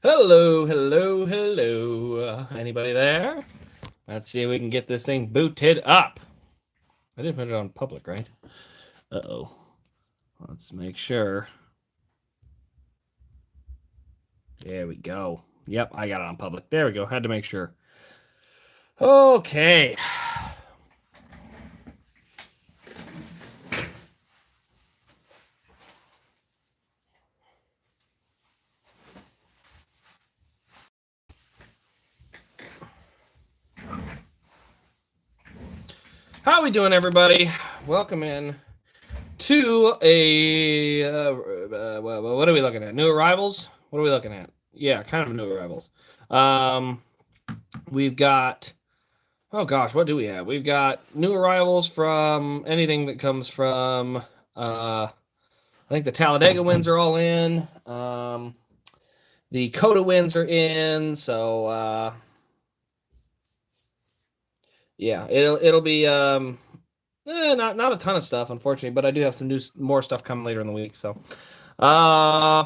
Hello, hello, hello. Anybody there? Let's see if we can get this thing booted up. I didn't put it on public, right? Uh-oh. Let's make sure. There we go. Yep, I got it on public. There we go. Had to make sure. Okay. How we doing, everybody? Welcome in to a what are we looking at? New arrivals? What are we looking at? Yeah, kind of new arrivals. We've got, oh gosh, what do we have? We've got new arrivals from anything that comes from I think the Talladega wins are all in. The Coda wins are in, so yeah, it'll be not a ton of stuff, unfortunately, but I do have some more stuff coming later in the week. So,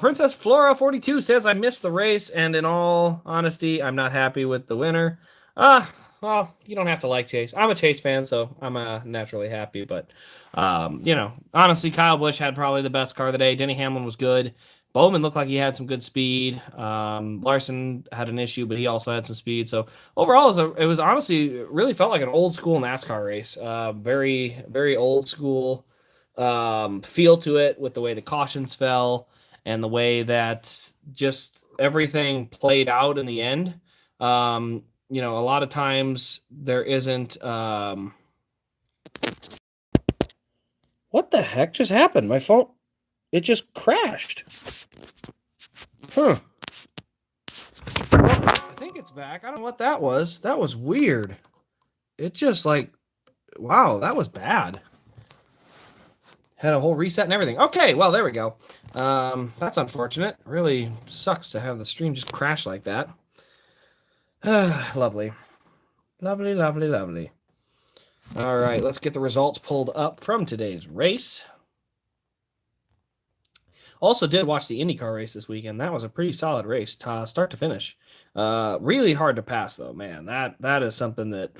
Princess Flora 42 says I missed the race, and in all honesty, I'm not happy with the winner. Well, you don't have to like Chase. I'm a Chase fan, so I'm naturally happy. But honestly, Kyle Busch had probably the best car of the day. Denny Hamlin was good. Bowman looked like he had some good speed. Larson had an issue, but he also had some speed. So overall, it was honestly really felt like an old school NASCAR race. Very, very old school feel to it with the way the cautions fell and the way that just everything played out in the end. A lot of times there isn't. What the heck just happened? My phone. It just crashed. Huh. Well, I think it's back. I don't know what that was. That was weird. It just wow, that was bad. Had a whole reset and everything. Okay, well, there we go. That's unfortunate. Really sucks to have the stream just crash like that. Lovely. Lovely, lovely, lovely. All right, let's get the results pulled up from today's race. Also did watch the IndyCar race this weekend. That was a pretty solid race, start to finish. Really hard to pass, though, man. That is something that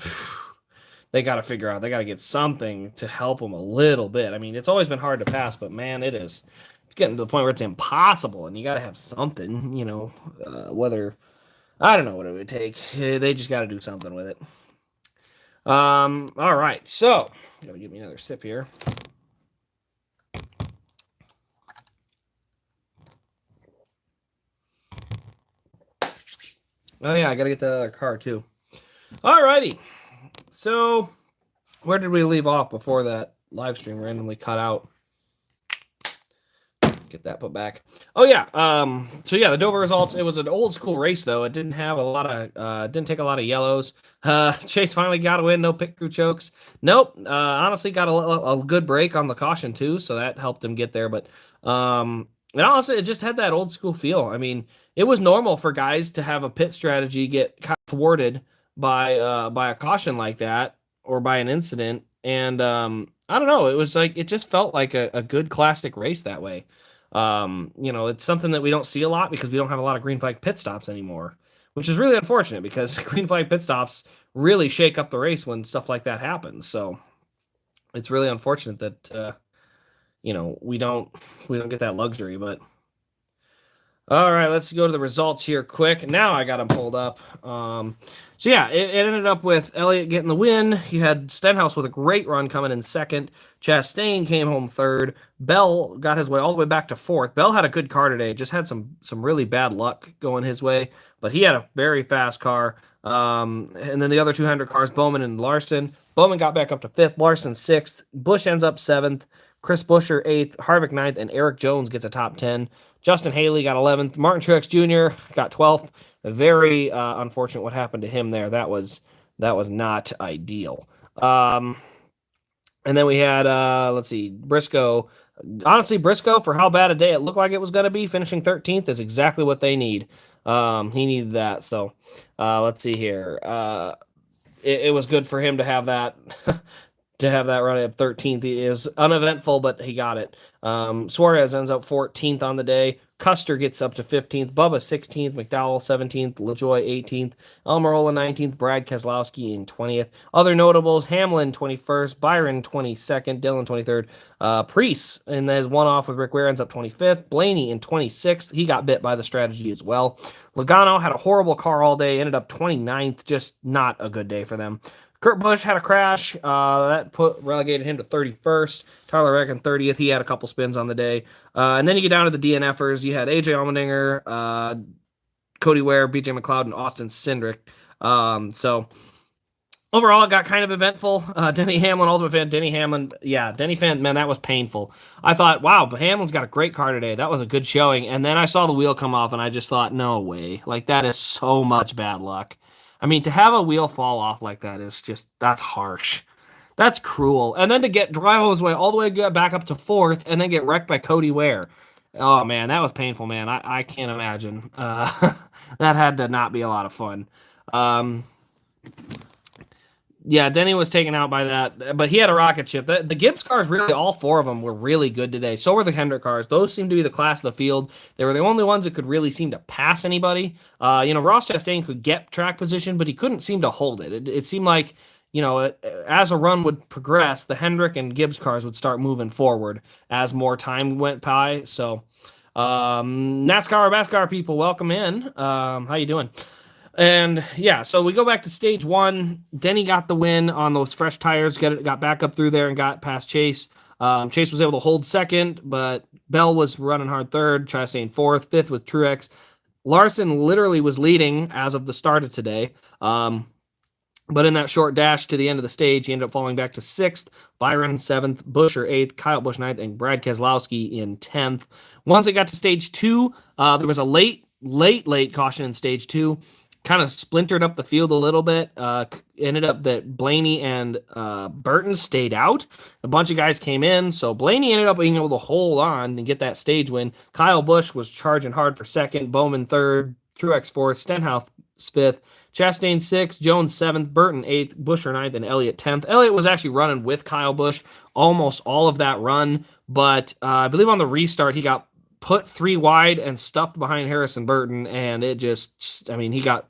they got to figure out. They got to get something to help them a little bit. I mean, it's always been hard to pass, but, man, it's getting to the point where it's impossible, and you got to have something, whether – I don't know what it would take. They just got to do something with it. All right, so got to give me another sip here. Oh, yeah, I got to get the other car, too. All righty. So, where did we leave off before that live stream randomly cut out? Get that put back. Oh, yeah. So, yeah, the Dover results. It was an old school race, though. It didn't have didn't take a lot of yellows. Chase finally got a win. No pit crew chokes. Nope. Honestly, got a good break on the caution, too, so that helped him get there. But, and honestly, it just had that old school feel. I mean, it was normal for guys to have a pit strategy get kind of thwarted by a caution like that or by an incident. And I don't know. It was it just felt like a good classic race that way. It's something that we don't see a lot because we don't have a lot of green flag pit stops anymore, which is really unfortunate because green flag pit stops really shake up the race when stuff like that happens. So it's really unfortunate that we don't get that luxury. But all right, let's go to the results here quick. Now I got them pulled up. So yeah, it ended up with Elliott getting the win. You had Stenhouse with a great run coming in second. Chastain came home third. Bell got his way all the way back to fourth. Bell had a good car today. Just had some really bad luck going his way, but he had a very fast car. And then the other 200 cars, Bowman and Larson. Bowman got back up to 5th, Larson 6th, Busch ends up 7th, Chris Buescher 8th, Harvick 9th, and Eric Jones gets a top 10. Justin Haley got 11th, Martin Truex Jr. got 12th. Very unfortunate what happened to him there. That was not ideal. And then we had, let's see, Briscoe. Honestly, Briscoe, for how bad a day it looked like it was going to be, finishing 13th is exactly what they need. He needed that. So let's see here. It was good for him to have that. To have that run at 13th. He is uneventful, but he got it. Suarez ends up 14th on the day. Custer gets up to 15th. Bubba 16th. McDowell 17th. LaJoy 18th. Almirola 19th. Brad Keselowski in 20th. Other notables: Hamlin 21st. Byron 22nd. Dillon 23rd. Preece and his one off with Rick Ware ends up 25th. Blaney in 26th. He got bit by the strategy as well. Logano had a horrible car all day. Ended up 29th. Just not a good day for them. Kurt Busch had a crash. That relegated him to 31st. Tyler Reddick 30th. He had a couple spins on the day. And then you get down to the DNFers. You had AJ Allmendinger, Cody Ware, BJ McLeod, and Austin Cindric. So overall, it got kind of eventful. Denny Hamlin, Ultimate Fan. Denny Hamlin, Denny fan, man, that was painful. I thought, wow, but Hamlin's got a great car today. That was a good showing. And then I saw the wheel come off, and I just thought, no way. Like, that is so much bad luck. I mean, to have a wheel fall off like that is just, that's harsh. That's cruel. And then to drive all his way, all the way back up to 4th, and then get wrecked by Cody Ware. Oh, man, that was painful, man. I can't imagine. That had to not be a lot of fun. Yeah, Denny was taken out by that, but he had a rocket ship. The Gibbs cars, really, all 4 of them were really good today. So were the Hendrick cars. Those seemed to be the class of the field. They were the only ones that could really seem to pass anybody. Ross Chastain could get track position, but he couldn't seem to hold it. It seemed like, as a run would progress, the Hendrick and Gibbs cars would start moving forward as more time went by. So, NASCAR people, welcome in. How you doing? And yeah, so we go back to stage 1. Denny got the win on those fresh tires, got back up through there and got past Chase. Chase was able to hold 2nd, but Bell was running hard 3rd, Chastain 4th, 5th with Truex. Larson literally was leading as of the start of today. But in that short dash to the end of the stage, he ended up falling back to 6th, Byron 7th, Buescher 8th, Kyle Busch 9th, and Brad Keselowski in 10th. Once it got to stage 2, there was a late caution in stage 2. Kind of splintered up the field a little bit. Ended up that Blaney and Burton stayed out. A bunch of guys came in, so Blaney ended up being able to hold on and get that stage win. Kyle Busch was charging hard for 2nd, Bowman 3rd, Truex 4th, Stenhouse 5th, Chastain 6th, Jones 7th, Burton 8th, Buescher 9th, and Elliott 10th. Elliott was actually running with Kyle Busch almost all of that run, but I believe on the restart he got put 3 wide and stuffed behind Harrison Burton, and it just, I mean, he got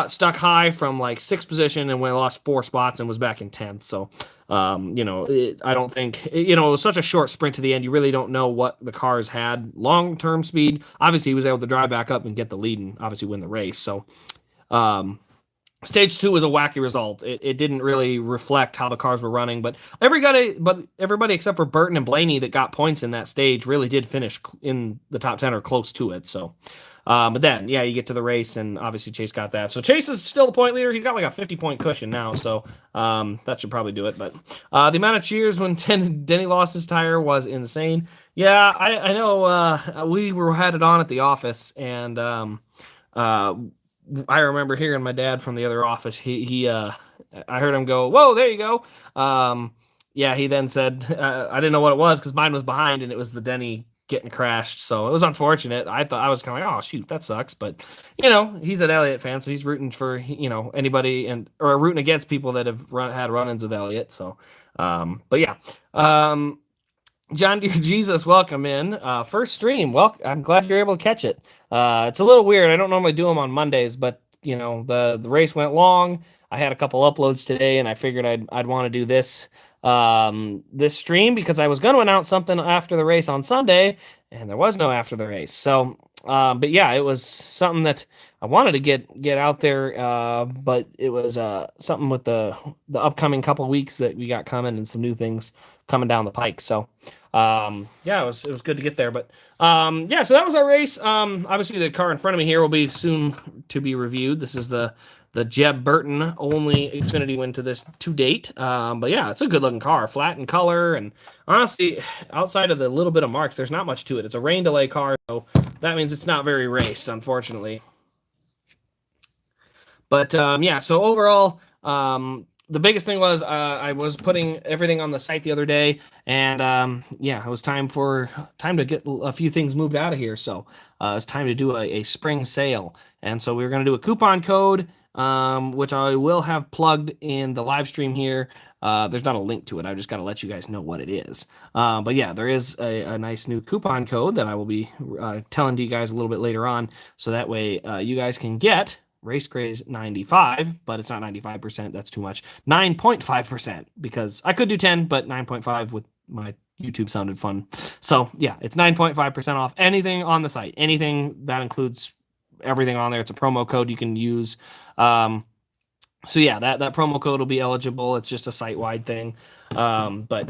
stuck high from like 6th position and lost 4 spots and was back in 10th. So, I don't think, it was such a short sprint to the end. You really don't know what the cars had long-term speed. Obviously, he was able to drive back up and get the lead and obviously win the race. So, Stage 2 was a wacky result. It didn't really reflect how the cars were running, but everybody except for Burton and Blaney that got points in that stage really did finish in the top 10 or close to it. So, but then, you get to the race, and obviously Chase got that. So Chase is still the point leader. He's got like a 50-point cushion now, so that should probably do it. But the amount of cheers when Denny lost his tire was insane. Yeah, I know we had it on at the office, and I remember hearing my dad from the other office. I heard him go, "Whoa, there you go." He then said, I didn't know what it was because mine was behind and it was the Denny getting crashed. So it was unfortunate. I thought, I was kind of like, oh shoot, that sucks. But he's an Elliott fan, so he's rooting for anybody or rooting against people that have had run-ins with Elliott. So, but yeah. John Deere Jesus, welcome in. First stream. Well, I'm glad you're able to catch it. It's a little weird. I don't normally do them on Mondays, but the race went long. I had a couple uploads today, and I figured I'd want to do this stream because I was going to announce something after the race on Sunday, and there was no after the race. So, but yeah, it was something that I wanted to get out there, but it was something with the upcoming couple weeks that we got coming and some new things coming down the pike. So yeah, it was good to get there. But yeah, so that was our race. Obviously the car in front of me here will be soon to be reviewed. This is the Jeb Burton only Xfinity win to date. But yeah, it's a good looking car, flat in color, and honestly, outside of the little bit of marks, there's not much to it. It's a rain delay car, so that means it's not very raced, unfortunately. But yeah, so overall, the biggest thing was I was putting everything on the site the other day, and yeah, it was time to get a few things moved out of here. So it's time to do a spring sale, and so we were going to do a coupon code, which I will have plugged in the live stream here. There's not a link to it. I just got to let you guys know what it is. But yeah, there is a nice new coupon code that I will be telling to you guys a little bit later on, so that way you guys can get Race Craze 95, but it's not 95%. That's too much. 9.5%, because I could do 10, but 9.5 with my YouTube sounded fun. So yeah, it's 9.5% off anything on the site. Anything that includes everything on there. It's a promo code you can use. So yeah, that promo code will be eligible. It's just a site-wide thing. But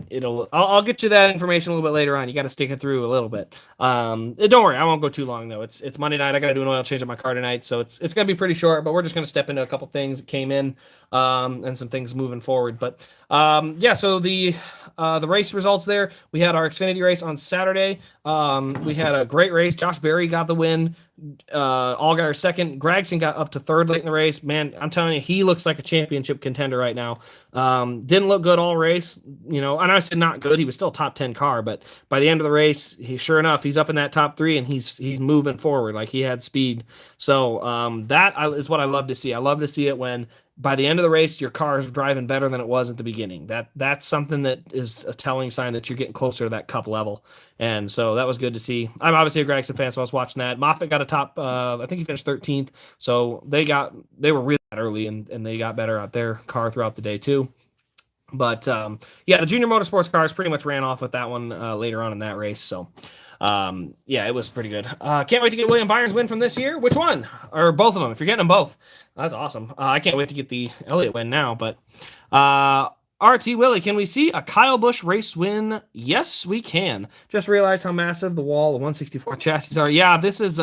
I'll get you that information a little bit later on. You got to stick it through a little bit. Don't worry, I won't go too long though. It's Monday night. I got to do an oil change on my car tonight, so it's gonna be pretty short. But we're just gonna step into a couple things that came in, and some things moving forward. But yeah, so the race results there. We had our Xfinity race on Saturday. We had a great race. Josh Berry got the win. Allgaier second. Gragson got up to third late in the race. Man, I'm telling you, he looks like a championship contender right now. Didn't look good all race, and I said not good. He was still a top 10 car, but by the end of the race, sure enough, he's up in that top 3 and he's moving forward. Like, he had speed. So that is what I love to see. I love to see it when by the end of the race, your car is driving better than it was at the beginning. That's something that is a telling sign that you're getting closer to that cup level. And so that was good to see. I'm obviously a Gragson fan, so I was watching that. Moffitt got a top, I think he finished 13th. So they were really early, and they got better out their car throughout the day too. But yeah, the junior motorsports cars pretty much ran off with that one later on in that race. So yeah, it was pretty good. Can't wait to get William Byron's win from this year. Which one? Or both of them, if you're getting them both. That's awesome. I can't wait to get the Elliott win now. But RT Willie, can we see a Kyle Busch race win? Yes, we can. Just realized how massive the wall of 164 chassis are. Yeah, this is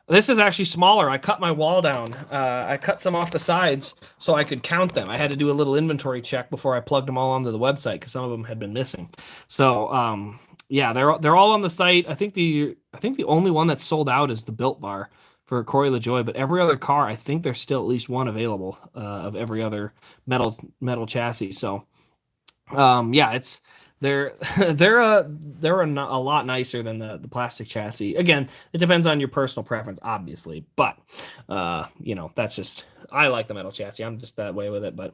actually smaller. I cut my wall down. I cut some off the sides so I could count them. I had to do a little inventory check before I plugged them all onto the website because some of them had been missing. So yeah, they're all on the site. I think the only one that's sold out is the Built Bar for Corey LaJoie, but every other car, I think there's still at least one available of every other metal chassis. So yeah, they're a lot nicer than the plastic chassis. Again, it depends on your personal preference, obviously, but that's just, I like the metal chassis. I'm just that way with it. But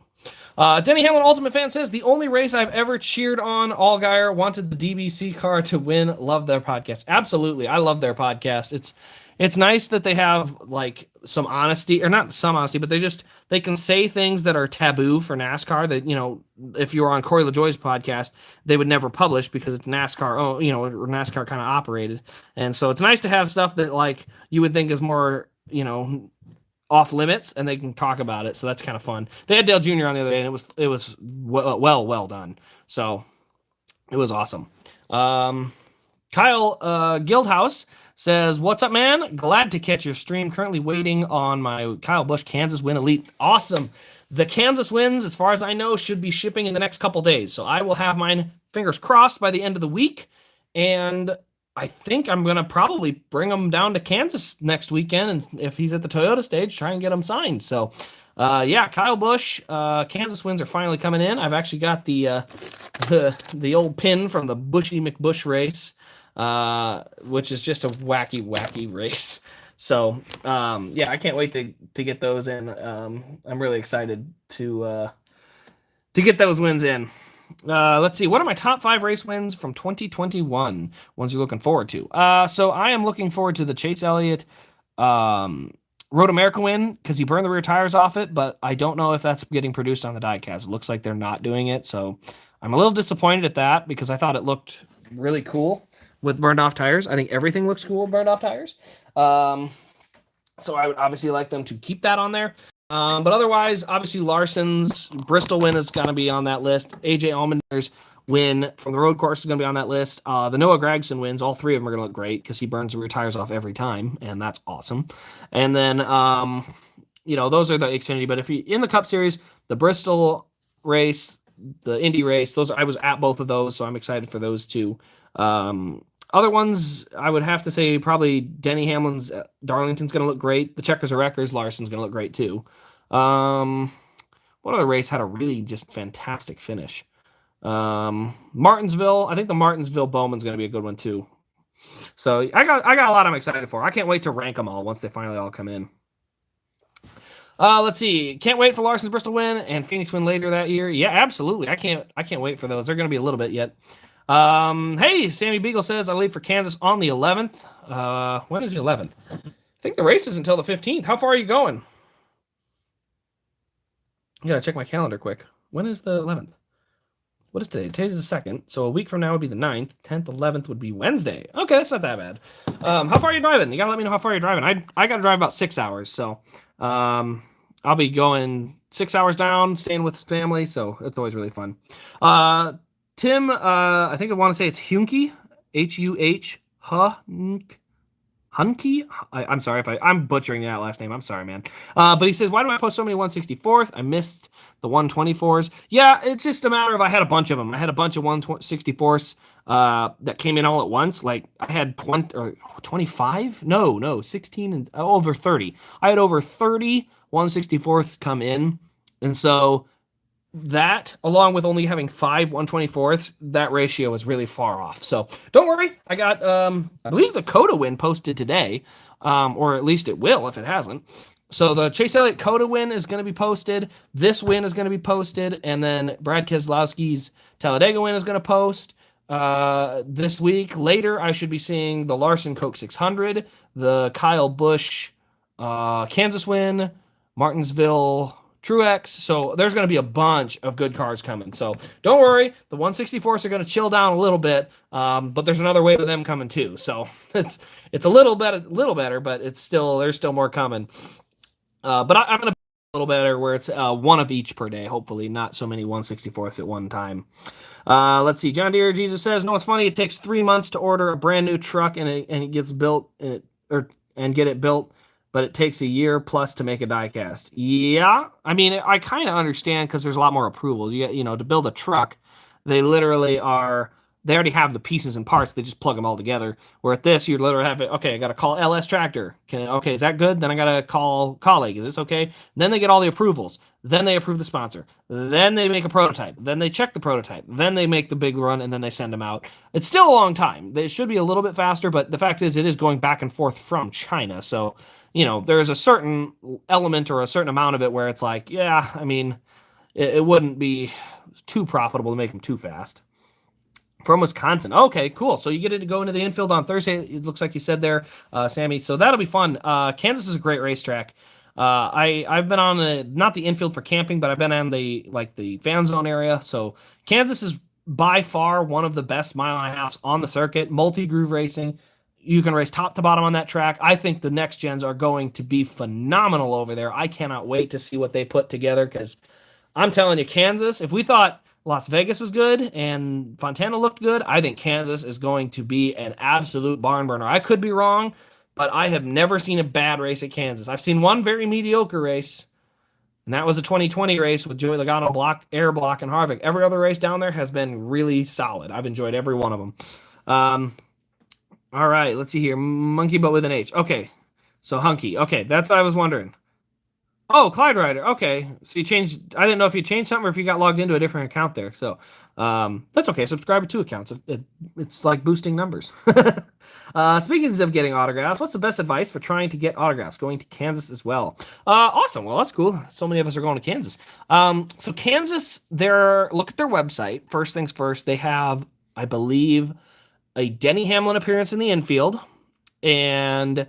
Denny Hamlin Ultimate Fan says, the only race I've ever cheered on, Allgaier, wanted the DBC car to win. Love their podcast. Absolutely, I love their podcast. It's nice that they have like some honesty, or not some honesty, but they can say things that are taboo for NASCAR that, if you were on Corey LaJoie's podcast, they would never publish because it's NASCAR, or NASCAR kind of operated. And so it's nice to have stuff that like you would think is more, off limits, and they can talk about it. So that's kind of fun. They had Dale Jr. on the other day, and it was well done. So it was awesome. Kyle Guildhouse says, what's up, man? Glad to catch your stream. Currently waiting on my Kyle Busch Kansas Win Elite. Awesome. The Kansas wins, as far as I know, should be shipping in the next couple days. So I will have mine, fingers crossed, by the end of the week. And I think I'm going to probably bring him down to Kansas next weekend. And if he's at the Toyota stage, try and get him signed. So yeah, Kyle Busch, Kansas wins are finally coming in. I've actually got the old pin from the Bushy McBush race, which is just a wacky race. So yeah, I can't wait to get those in. I'm really excited to get those wins in. Let's see. What are my top 5 race wins from 2021? Ones you're looking forward to. So I am looking forward to the Chase Elliott Road America win because he burned the rear tires off it, but I don't know if that's getting produced on the diecast. It looks like they're not doing it, so I'm a little disappointed at that because I thought it looked really cool with burned off tires. I think everything looks cool with burned off tires. So I would obviously like them to keep that on there. But otherwise, obviously Larson's Bristol win is going to be on that list. AJ Allmender's win from the road course is going to be on that list. The Noah Gragson wins, all three of them are going to look great because he burns and retires off every time, and that's awesome. And then, those are the Xfinity. But if you in the Cup Series, the Bristol race, the Indy race, I was at both of those, so I'm excited for those two. Other ones, I would have to say probably Denny Hamlin's Darlington's going to look great. The Checkers or Wreckers, Larson's going to look great too. What other race had a really just fantastic finish? Martinsville, I think the Martinsville Bowman's going to be a good one too. So I got a lot I'm excited for. I can't wait to rank them all once they finally all come in. Let's see. Can't wait for Larson's Bristol win and Phoenix win later that year. Yeah, absolutely. I can't wait for those. They're going to be a little bit yet. Hey, Sammy Beagle says I leave for Kansas on the 11th. When is the 11th? I think the race is until the 15th. How far are you going? I gotta check my calendar quick. When is the 11th? What is today? Today's the 2nd. So a week from now would be the 9th. 10th, 11th would be Wednesday. Okay, that's not that bad. How far are you driving? You gotta let me know how far you're driving. I gotta drive about 6 hours. So I'll be going 6 hours down, staying with family. So it's always really fun. Tim, I think I want to say it's Hunke, Huh, Hunke. I'm sorry if I'm butchering that last name. I'm sorry, man. But he says, why do I post so many 164th? I missed the 124s. Yeah, it's just a matter of I had a bunch of them. I had a bunch of 164ths that came in all at once. Like I had 20 or 25? No, 16 and over 30. I had over 30 164ths come in, and so that, along with only having 5 124ths, that ratio is really far off. So don't worry. I got, I believe the Coda win posted today, or at least it will if it hasn't. So the Chase Elliott Coda win is going to be posted. This win is going to be posted. And then Brad Keselowski's Talladega win is going to post this week. Later, I should be seeing the Larson Coke 600, the Kyle Busch Kansas win, Martinsville Truex. So there's going to be a bunch of good cars coming. So don't worry, the 164s are going to chill down a little bit, but there's another wave of them coming too. So it's a little better, but there's still more coming. But I'm going to be a little better where it's one of each per day. Hopefully, not so many 164ths at one time. Let's see. John Deere Jesus says, no, it's funny. It takes 3 months to order a brand new truck and it gets built and get it built, but it takes a year plus to make a diecast. Yeah, I mean, I kind of understand because there's a lot more approvals. To build a truck, they already have the pieces and parts. They just plug them all together. Where at this, you literally have it. Okay, I got to call LS Tractor. Okay, is that good? Then I got to call Colleague. Is this okay? Then they get all the approvals. Then they approve the sponsor. Then they make a prototype. Then they check the prototype. Then they make the big run, and then they send them out. It's still a long time. They should be a little bit faster, but the fact is it is going back and forth from China. So, there's a certain element or a certain amount of it where it's like, yeah, I mean, it wouldn't be too profitable to make them too fast. From Wisconsin. Okay, cool. So you get to go into the infield on Thursday. It looks like you said there, Sammy. So that'll be fun. Kansas is a great racetrack. I've been on not the infield for camping, but I've been on the fan zone area. So Kansas is by far one of the best mile and a halves on the circuit. Multi-groove racing. You can race top to bottom on that track. I think the next gens are going to be phenomenal over there. I cannot wait to see what they put together because I'm telling you, Kansas, if we thought Las Vegas was good and Fontana looked good, I think Kansas is going to be an absolute barn burner. I could be wrong, but I have never seen a bad race at Kansas. I've seen one very mediocre race, and that was a 2020 race with Joey Logano, Air Block, and Harvick. Every other race down there has been really solid. I've enjoyed every one of them. All right, let's see here. Monkey but with an H. Okay, so Hunky. Okay, that's what I was wondering. Oh, Clyde Rider. Okay. So you changed. I didn't know if you changed something or if you got logged into a different account there. So that's okay. Subscribe to 2 accounts. It's like boosting numbers. Speaking of getting autographs, what's the best advice for trying to get autographs? Going to Kansas as well. Awesome. Well, that's cool. So many of us are going to Kansas. So Kansas, look at their website. First things first, they have, I believe, a Denny Hamlin appearance in the infield. And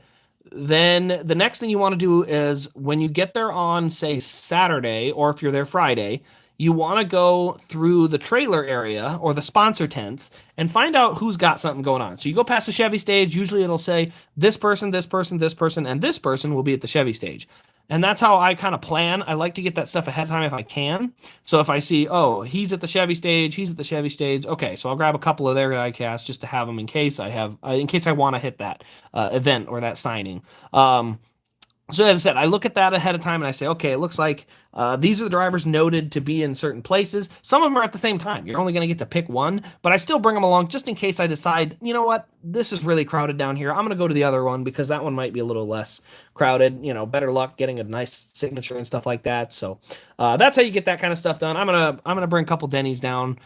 then the next thing you want to do is when you get there on, say, Saturday, or if you're there Friday, you want to go through the trailer area or the sponsor tents and find out who's got something going on. So you go past the Chevy stage, usually it'll say this person, this person, this person, and this person will be at the Chevy stage. And that's how I kind of plan. I like to get that stuff ahead of time if I can. So if I see, oh, he's at the Chevy stage, he's at the Chevy stage, okay, so I'll grab a couple of their diecast just to have them in case I want to hit that event or that signing. So as I said, I look at that ahead of time and I say, okay, it looks like these are the drivers noted to be in certain places. Some of them are at the same time. You're only going to get to pick one, but I still bring them along just in case I decide, you know what, this is really crowded down here. I'm going to go to the other one because that one might be a little less crowded. You know, better luck getting a nice signature and stuff like that. So that's how you get that kind of stuff done. I'm gonna bring a couple Denny's down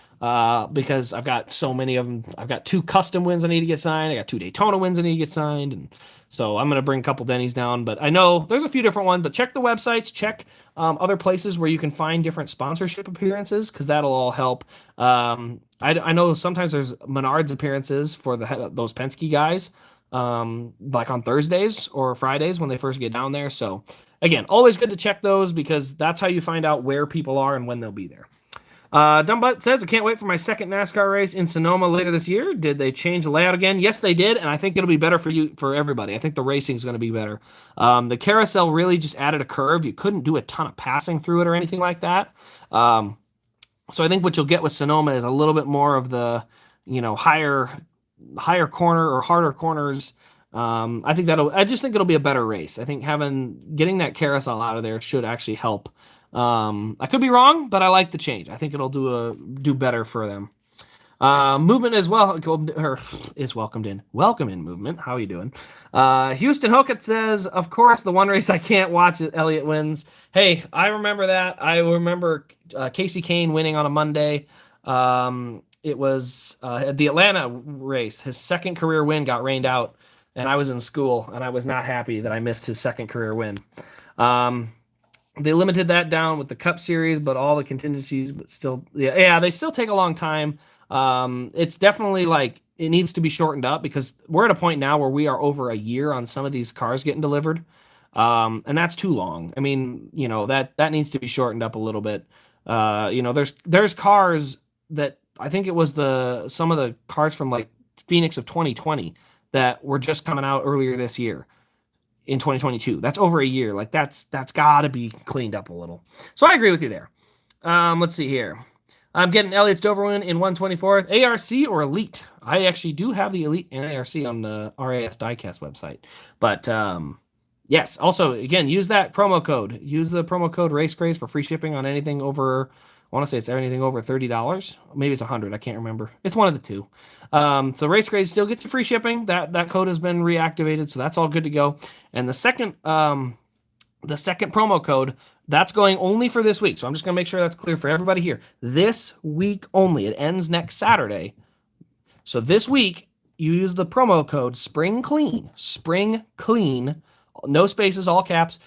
because I've got so many of them. I've got 2 custom wins I need to get signed. I got 2 Daytona wins I need to get signed, and so I'm going to bring a couple Denny's down, but I know there's a few different ones, but check the websites, check other places where you can find different sponsorship appearances, because that'll all help. I know sometimes there's Menards appearances for those Penske guys, like on Thursdays or Fridays when they first get down there. So again, always good to check those because that's how you find out where people are and when they'll be there. Dumbbutt says, I can't wait for my second NASCAR race in Sonoma later this year. Did they change the layout again? Yes, they did, and I think it'll be better for everybody. I think the racing is going to be better. The carousel really just added a curve. You couldn't do a ton of passing through it or anything like that. So I think what you'll get with Sonoma is a little bit more of the, higher corner or harder corners. I just think it'll be a better race. I think getting that carousel out of there should actually help. I could be wrong, but I like the change. I think it'll do better for them. Movement is welcomed in. Welcome in, Movement. How are you doing? Houston Hokett says, of course, the one race I can't watch is Elliott wins. Hey, I remember that. I remember Casey Kane winning on a Monday. It was the Atlanta race. His second career win got rained out, and I was in school, and I was not happy that I missed his second career win. They limited that down with the Cup Series, but all the contingencies, but still, they still take a long time. It's definitely it needs to be shortened up because we're at a point now where we are over a year on some of these cars getting delivered. And that's too long. I mean, that needs to be shortened up a little bit. There's cars that I think it was some of the cars from Phoenix of 2020 that were just coming out earlier this year. In 2022, that's over a year. That's got to be cleaned up a little. So I agree with you there. Let's see here. I'm getting Elliott's Dover win in 124th. ARC or Elite? I actually do have the Elite and ARC on the RAS Diecast website. But yes, also again, use that promo code. Use the promo code RaceCraze for free shipping on anything over. I want to say it's anything over $30. Maybe it's 100. I can't remember. It's one of the two. So RaceCraze still gets you free shipping. That code has been reactivated, so that's all good to go. And the second promo code, that's going only for this week. So I'm just going to make sure that's clear for everybody here. This week only. It ends next Saturday. So this week, you use the promo code SPRINGCLEAN, no spaces, all caps.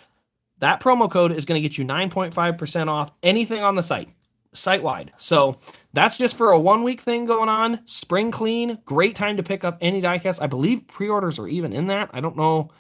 That promo code is going to get you 9.5% off anything on the site-wide. So that's just for a 1-week thing going on. Spring Clean, great time to pick up any diecast. I believe pre-orders are even in that. I don't know.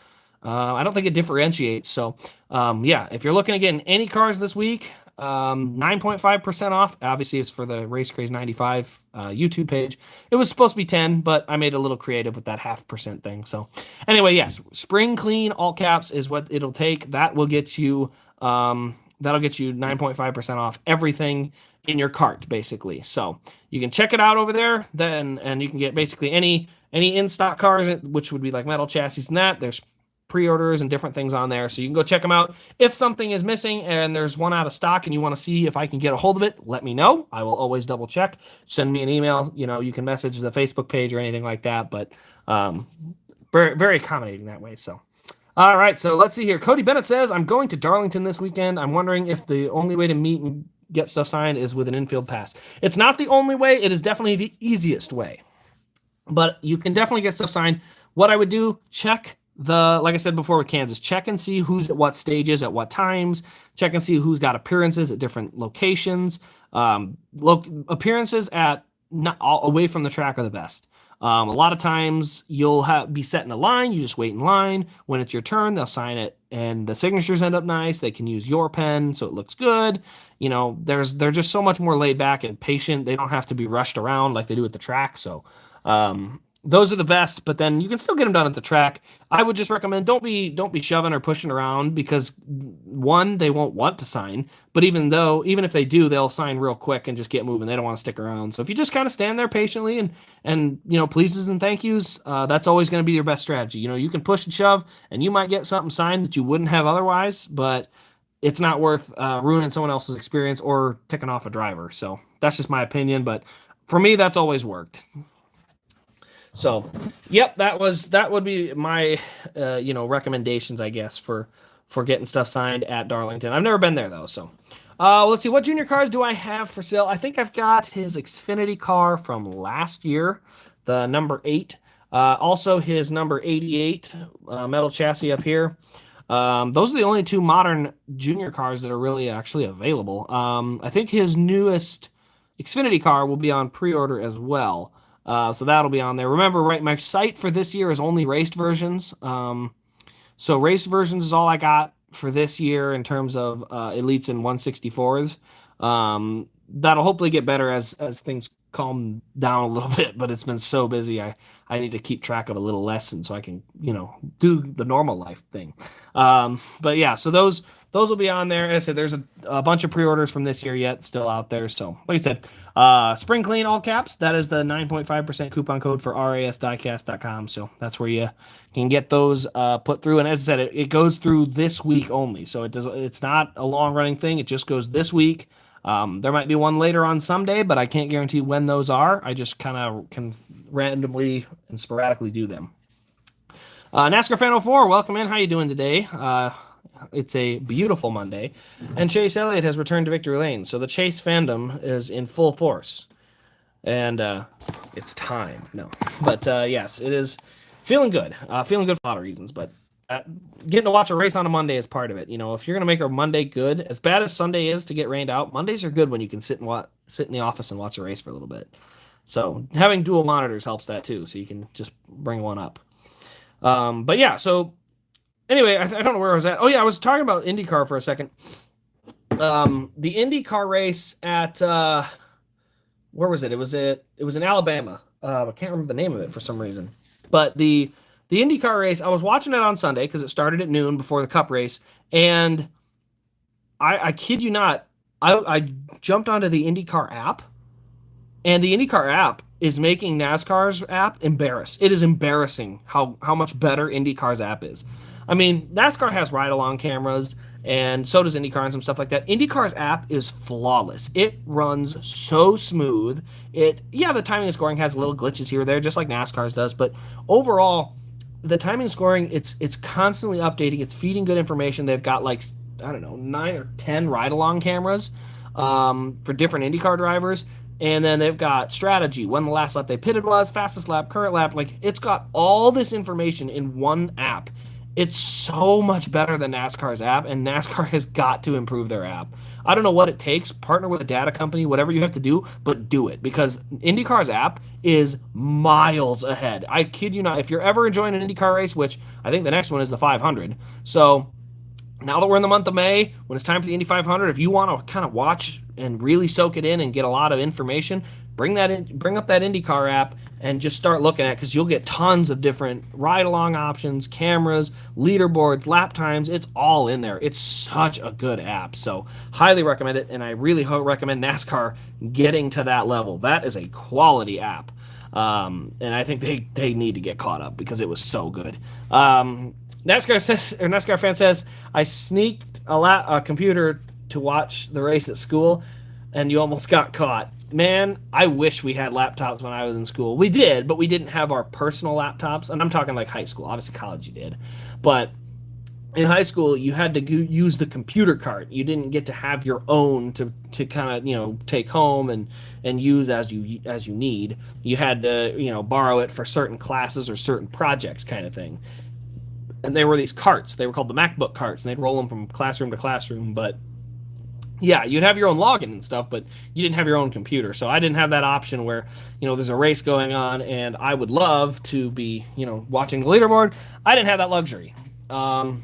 I don't think it differentiates. So if you're looking at getting any cars this week, 9.5% off. Obviously, it's for the Race Craze 95 YouTube page. It was supposed to be 10, but I made a little creative with that 0.5% thing. So anyway, yes, Spring Clean, all caps, is what it'll take. That will get you that'll get you 9.5% off everything in your cart, basically. So you can check it out over there, and you can get basically any in-stock cars, which would be like metal chassis and that. There's pre-orders and different things on there, so you can go check them out. If something is missing and there's one out of stock and you want to see if I can get a hold of it, let me know. I will always double check. Send me an email. You can message the Facebook page or anything like that, but very, very accommodating that way. So all right, so let's see here. Cody Bennett says, I'm going to Darlington this weekend. I'm wondering if the only way to meet and get stuff signed is with an infield pass. It's not the only way. It is definitely the easiest way, but you can definitely get stuff signed. What I would do, like I said before with Kansas, check and see who's at what stages, at what times. Check and see who's got appearances at different locations. Appearances at not all away from the track are the best. A lot of times you'll be set in a line. You just wait in line. When it's your turn, they'll sign it, and the signatures end up nice. They can use your pen, so it looks good. They're just so much more laid back and patient. They don't have to be rushed around like they do at the track. So, those are the best. But then you can still get them done at the track. I would just recommend don't be shoving or pushing around, because one, they won't want to sign, but even if they do, they'll sign real quick and just get moving. They don't want to stick around. So if you just kind of stand there patiently and pleases and thank yous, that's always going to be your best strategy. You can push and shove, and you might get something signed that you wouldn't have otherwise, but it's not worth ruining someone else's experience or ticking off a driver. So that's just my opinion, but for me, that's always worked. So, yep, that would be my recommendations, I guess, for getting stuff signed at Darlington. I've never been there though, so let's see, what junior cars do I have for sale? I think I've got his Xfinity car from last year, the number 8. Also his number 88 metal chassis up here. Those are the only 2 modern junior cars that are really actually available. I think his newest Xfinity car will be on pre-order as well. So that'll be on there. Remember, right, my site for this year is only raced versions. So raced versions is all I got for this year in terms of elites and 164s. That'll hopefully get better as things calm down a little bit, but it's been so busy. I need to keep track of a little less, and so I can, do the normal life thing. But yeah, so those will be on there. As I said, there's a bunch of pre-orders from this year yet still out there. So like I said, Spring Clean, all caps, that is the 9.5% coupon code for rasdiecast.com. So that's where you can get those put through. And as I said, it goes through this week only. So it's not a long running thing. It just goes this week. There might be one later on someday, but I can't guarantee when those are. I just kind of can randomly and sporadically do them. NASCAR Fan 04, welcome in. How you doing today? It's a beautiful Monday. And Chase Elliott has returned to victory lane. So the Chase fandom is in full force. And it's time. No. But yes, it is feeling good. Feeling good for a lot of reasons, but getting to watch a race on a Monday is part of it. If you're going to make a Monday good, as bad as Sunday is to get rained out, Mondays are good when you can sit in the office and watch a race for a little bit. So having dual monitors helps that too, so you can just bring one up. But yeah, so anyway, I don't know where I was at. Oh yeah, I was talking about IndyCar for a second. The IndyCar race at where was it? It was in Alabama. I can't remember the name of it for some reason. But the IndyCar race, I was watching it on Sunday because it started at noon before the Cup race, and I kid you not, I jumped onto the IndyCar app, and the IndyCar app is making NASCAR's app embarrassed. It is embarrassing how much better IndyCar's app is. I mean, NASCAR has ride-along cameras, and so does IndyCar and some stuff like that. IndyCar's app is flawless. It runs so smooth. The timing and scoring has little glitches here or there, just like NASCAR's does, but overall, the timing and scoring, it's constantly updating. It's feeding good information. They've got 9 or 10 ride-along cameras for different IndyCar drivers. And then they've got strategy, when the last lap they pitted was, fastest lap, current lap. It's got all this information in one app. It's so much better than NASCAR's app, and NASCAR has got to improve their app. I don't know what it takes. Partner with a data company, whatever you have to do, but do it, because IndyCar's app is miles ahead. I kid you not. If you're ever enjoying an IndyCar race, which I think the next one is the 500, so now that we're in the month of May, when it's time for the Indy 500, if you want to kind of watch and really soak it in and get a lot of information, bring up that IndyCar app and just start looking at it, because you'll get tons of different ride-along options, cameras, leaderboards, lap times. It's all in there. It's such a good app. So highly recommend it, and I really recommend NASCAR getting to that level. That is a quality app. And I think they need to get caught up because it was so good. NASCAR fan says, I sneaked a computer to watch the race at school, and you almost got caught. Man, I wish we had laptops when I was in school. We did, but we didn't have our personal laptops, and I'm talking like high school. Obviously, college you did. But in high school, you had to use the computer cart. You didn't get to have your own to kind of, take home and use as you need. You had to, borrow it for certain classes or certain projects kind of thing. And they were these carts. They were called the MacBook carts, and they'd roll them from classroom to classroom. But Yeah, you'd have your own login and stuff, but you didn't have your own computer. So I didn't have that option where, there's a race going on and I would love to be, watching the leaderboard. I didn't have that luxury. Um,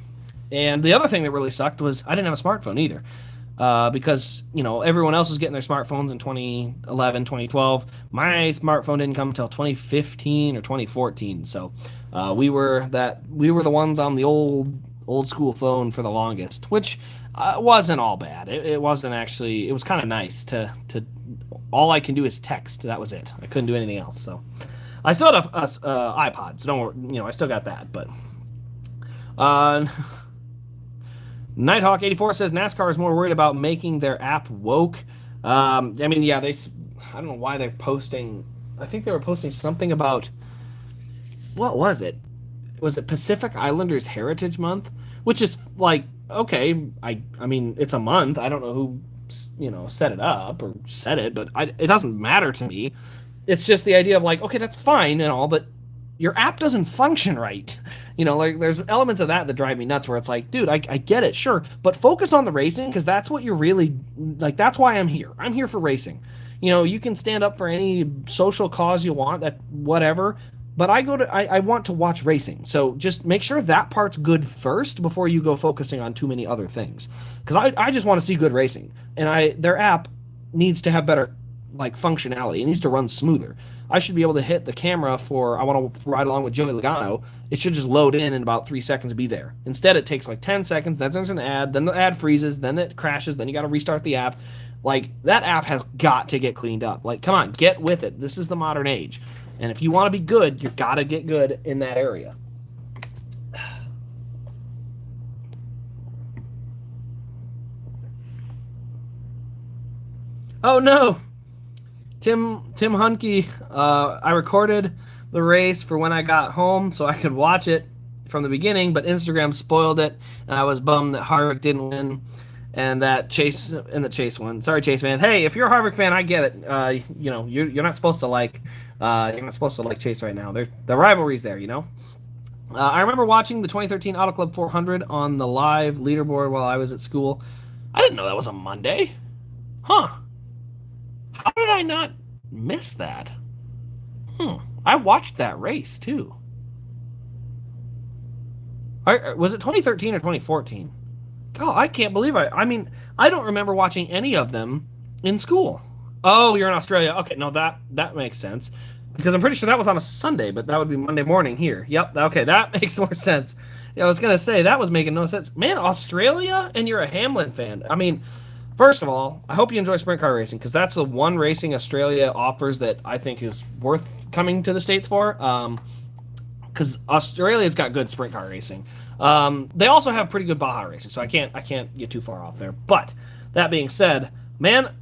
and the other thing that really sucked was I didn't have a smartphone either. Because, everyone else was getting their smartphones in 2011, 2012. My smartphone didn't come until 2015 or 2014. So we were the ones on the old school phone for the longest, which wasn't all bad. It wasn't actually. It was kind of nice to. All I can do is text. That was it. I couldn't do anything else. So I still had a iPod. So don't worry. I still got that. But uh, Nighthawk84 says NASCAR is more worried about making their app woke. I mean, yeah, I don't know why they're posting. I think they were posting something about. What was it? Was it Pacific Islanders Heritage Month? Which is like, okay, I mean, it's a month. I don't know who, set it up or said it, but it doesn't matter to me. It's just the idea of like, okay, that's fine and all, but your app doesn't function right. Like there's elements of that drive me nuts where it's like, dude, I get it, sure, but focus on the racing because that's what you're really like. That's why I'm here. I'm here for racing. You can stand up for any social cause you want, that whatever, but I want to watch racing. So just make sure that part's good first before you go focusing on too many other things. Because I just want to see good racing, and their app needs to have better like functionality. It needs to run smoother. I should be able to hit the camera for I want to ride along with Joey Logano. It should just load in about 3 seconds to be there. Instead, it takes like 10 seconds. Then there's an ad. Then the ad freezes. Then it crashes. Then you got to restart the app. Like that app has got to get cleaned up. Like, come on, get with it. This is the modern age. And if you want to be good, you got to get good in that area. Oh no, Tim Hunke. I recorded the race for when I got home so I could watch it from the beginning, but Instagram spoiled it, and I was bummed that Harvick didn't win, and that Chase won. Sorry, Chase fan. Hey, if you're a Harvick fan, I get it. You're not supposed to like. You're not supposed to like Chase right now. The rivalry's there. I remember watching the 2013 Auto Club 400 on the live leaderboard while I was at school. I didn't know that was a Monday. Huh. How did I not miss that? I watched that race too. Was it 2013 or 2014? God, I can't believe I mean, I don't remember watching any of them in school. Oh, you're in Australia. Okay, no, that makes sense. Because I'm pretty sure that was on a Sunday, but that would be Monday morning here. Yep, okay, that makes more sense. Yeah, I was going to say, that was making no sense. Man, Australia, and you're a Hamlin fan. I mean, first of all, I hope you enjoy sprint car racing, because that's the one racing Australia offers that I think is worth coming to the States for. Because Australia's got good sprint car racing. They also have pretty good Baja racing, so I can't get too far off there. But that being said, man,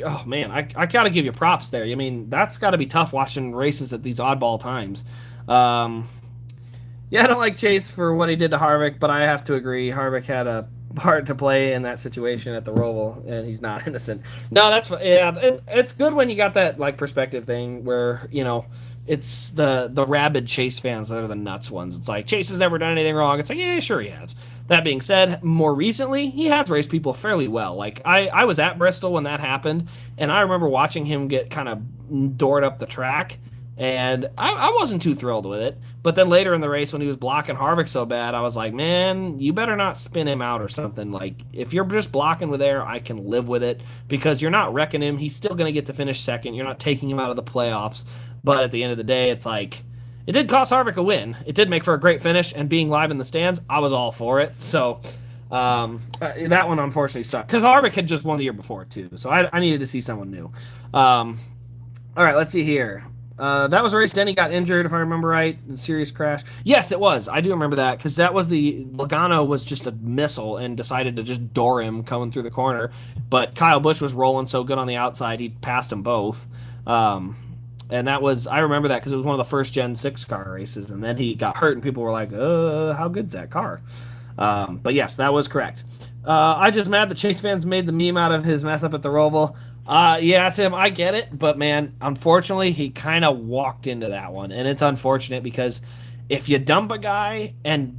oh man, I gotta give you props there. I mean, that's got to be tough watching races at these oddball times. Yeah, I don't like Chase for what he did to Harvick, but I have to agree, Harvick had a part to play in that situation at the Roval, and he's not innocent. No, it's good when you got that like perspective thing where it's the rabid Chase fans that are the nuts ones. It's like Chase has never done anything wrong. It's like, yeah, sure he has. That being said, more recently, he has raced people fairly well. Like, I was at Bristol when that happened, and I remember watching him get kind of doored up the track, and I wasn't too thrilled with it. But then later in the race, when he was blocking Harvick so bad, I was like, man, you better not spin him out or something. Like, if you're just blocking with air, I can live with it, because you're not wrecking him. He's still going to get to finish second. You're not taking him out of the playoffs. But at the end of the day, it's like, it did cost Harvick a win. It did make for a great finish, and being live in the stands, I was all for it. So that one unfortunately sucked, because Harvick had just won the year before too. So I needed to see someone new. All right, let's see here. That was a race Denny got injured, if I remember right, in a serious crash. Yes, it was. I do remember that, because that was Logano was just a missile and decided to just door him coming through the corner. But Kyle Busch was rolling so good on the outside, he passed them both. And that was, I remember that because it was one of the first Gen 6 car races, and then he got hurt, and people were like, how good's that car? But yes, that was correct. I just mad that Chase fans made the meme out of his mess up at the Roval. Yeah, Tim, I get it, but man, unfortunately, he kind of walked into that one, and it's unfortunate because if you dump a guy and,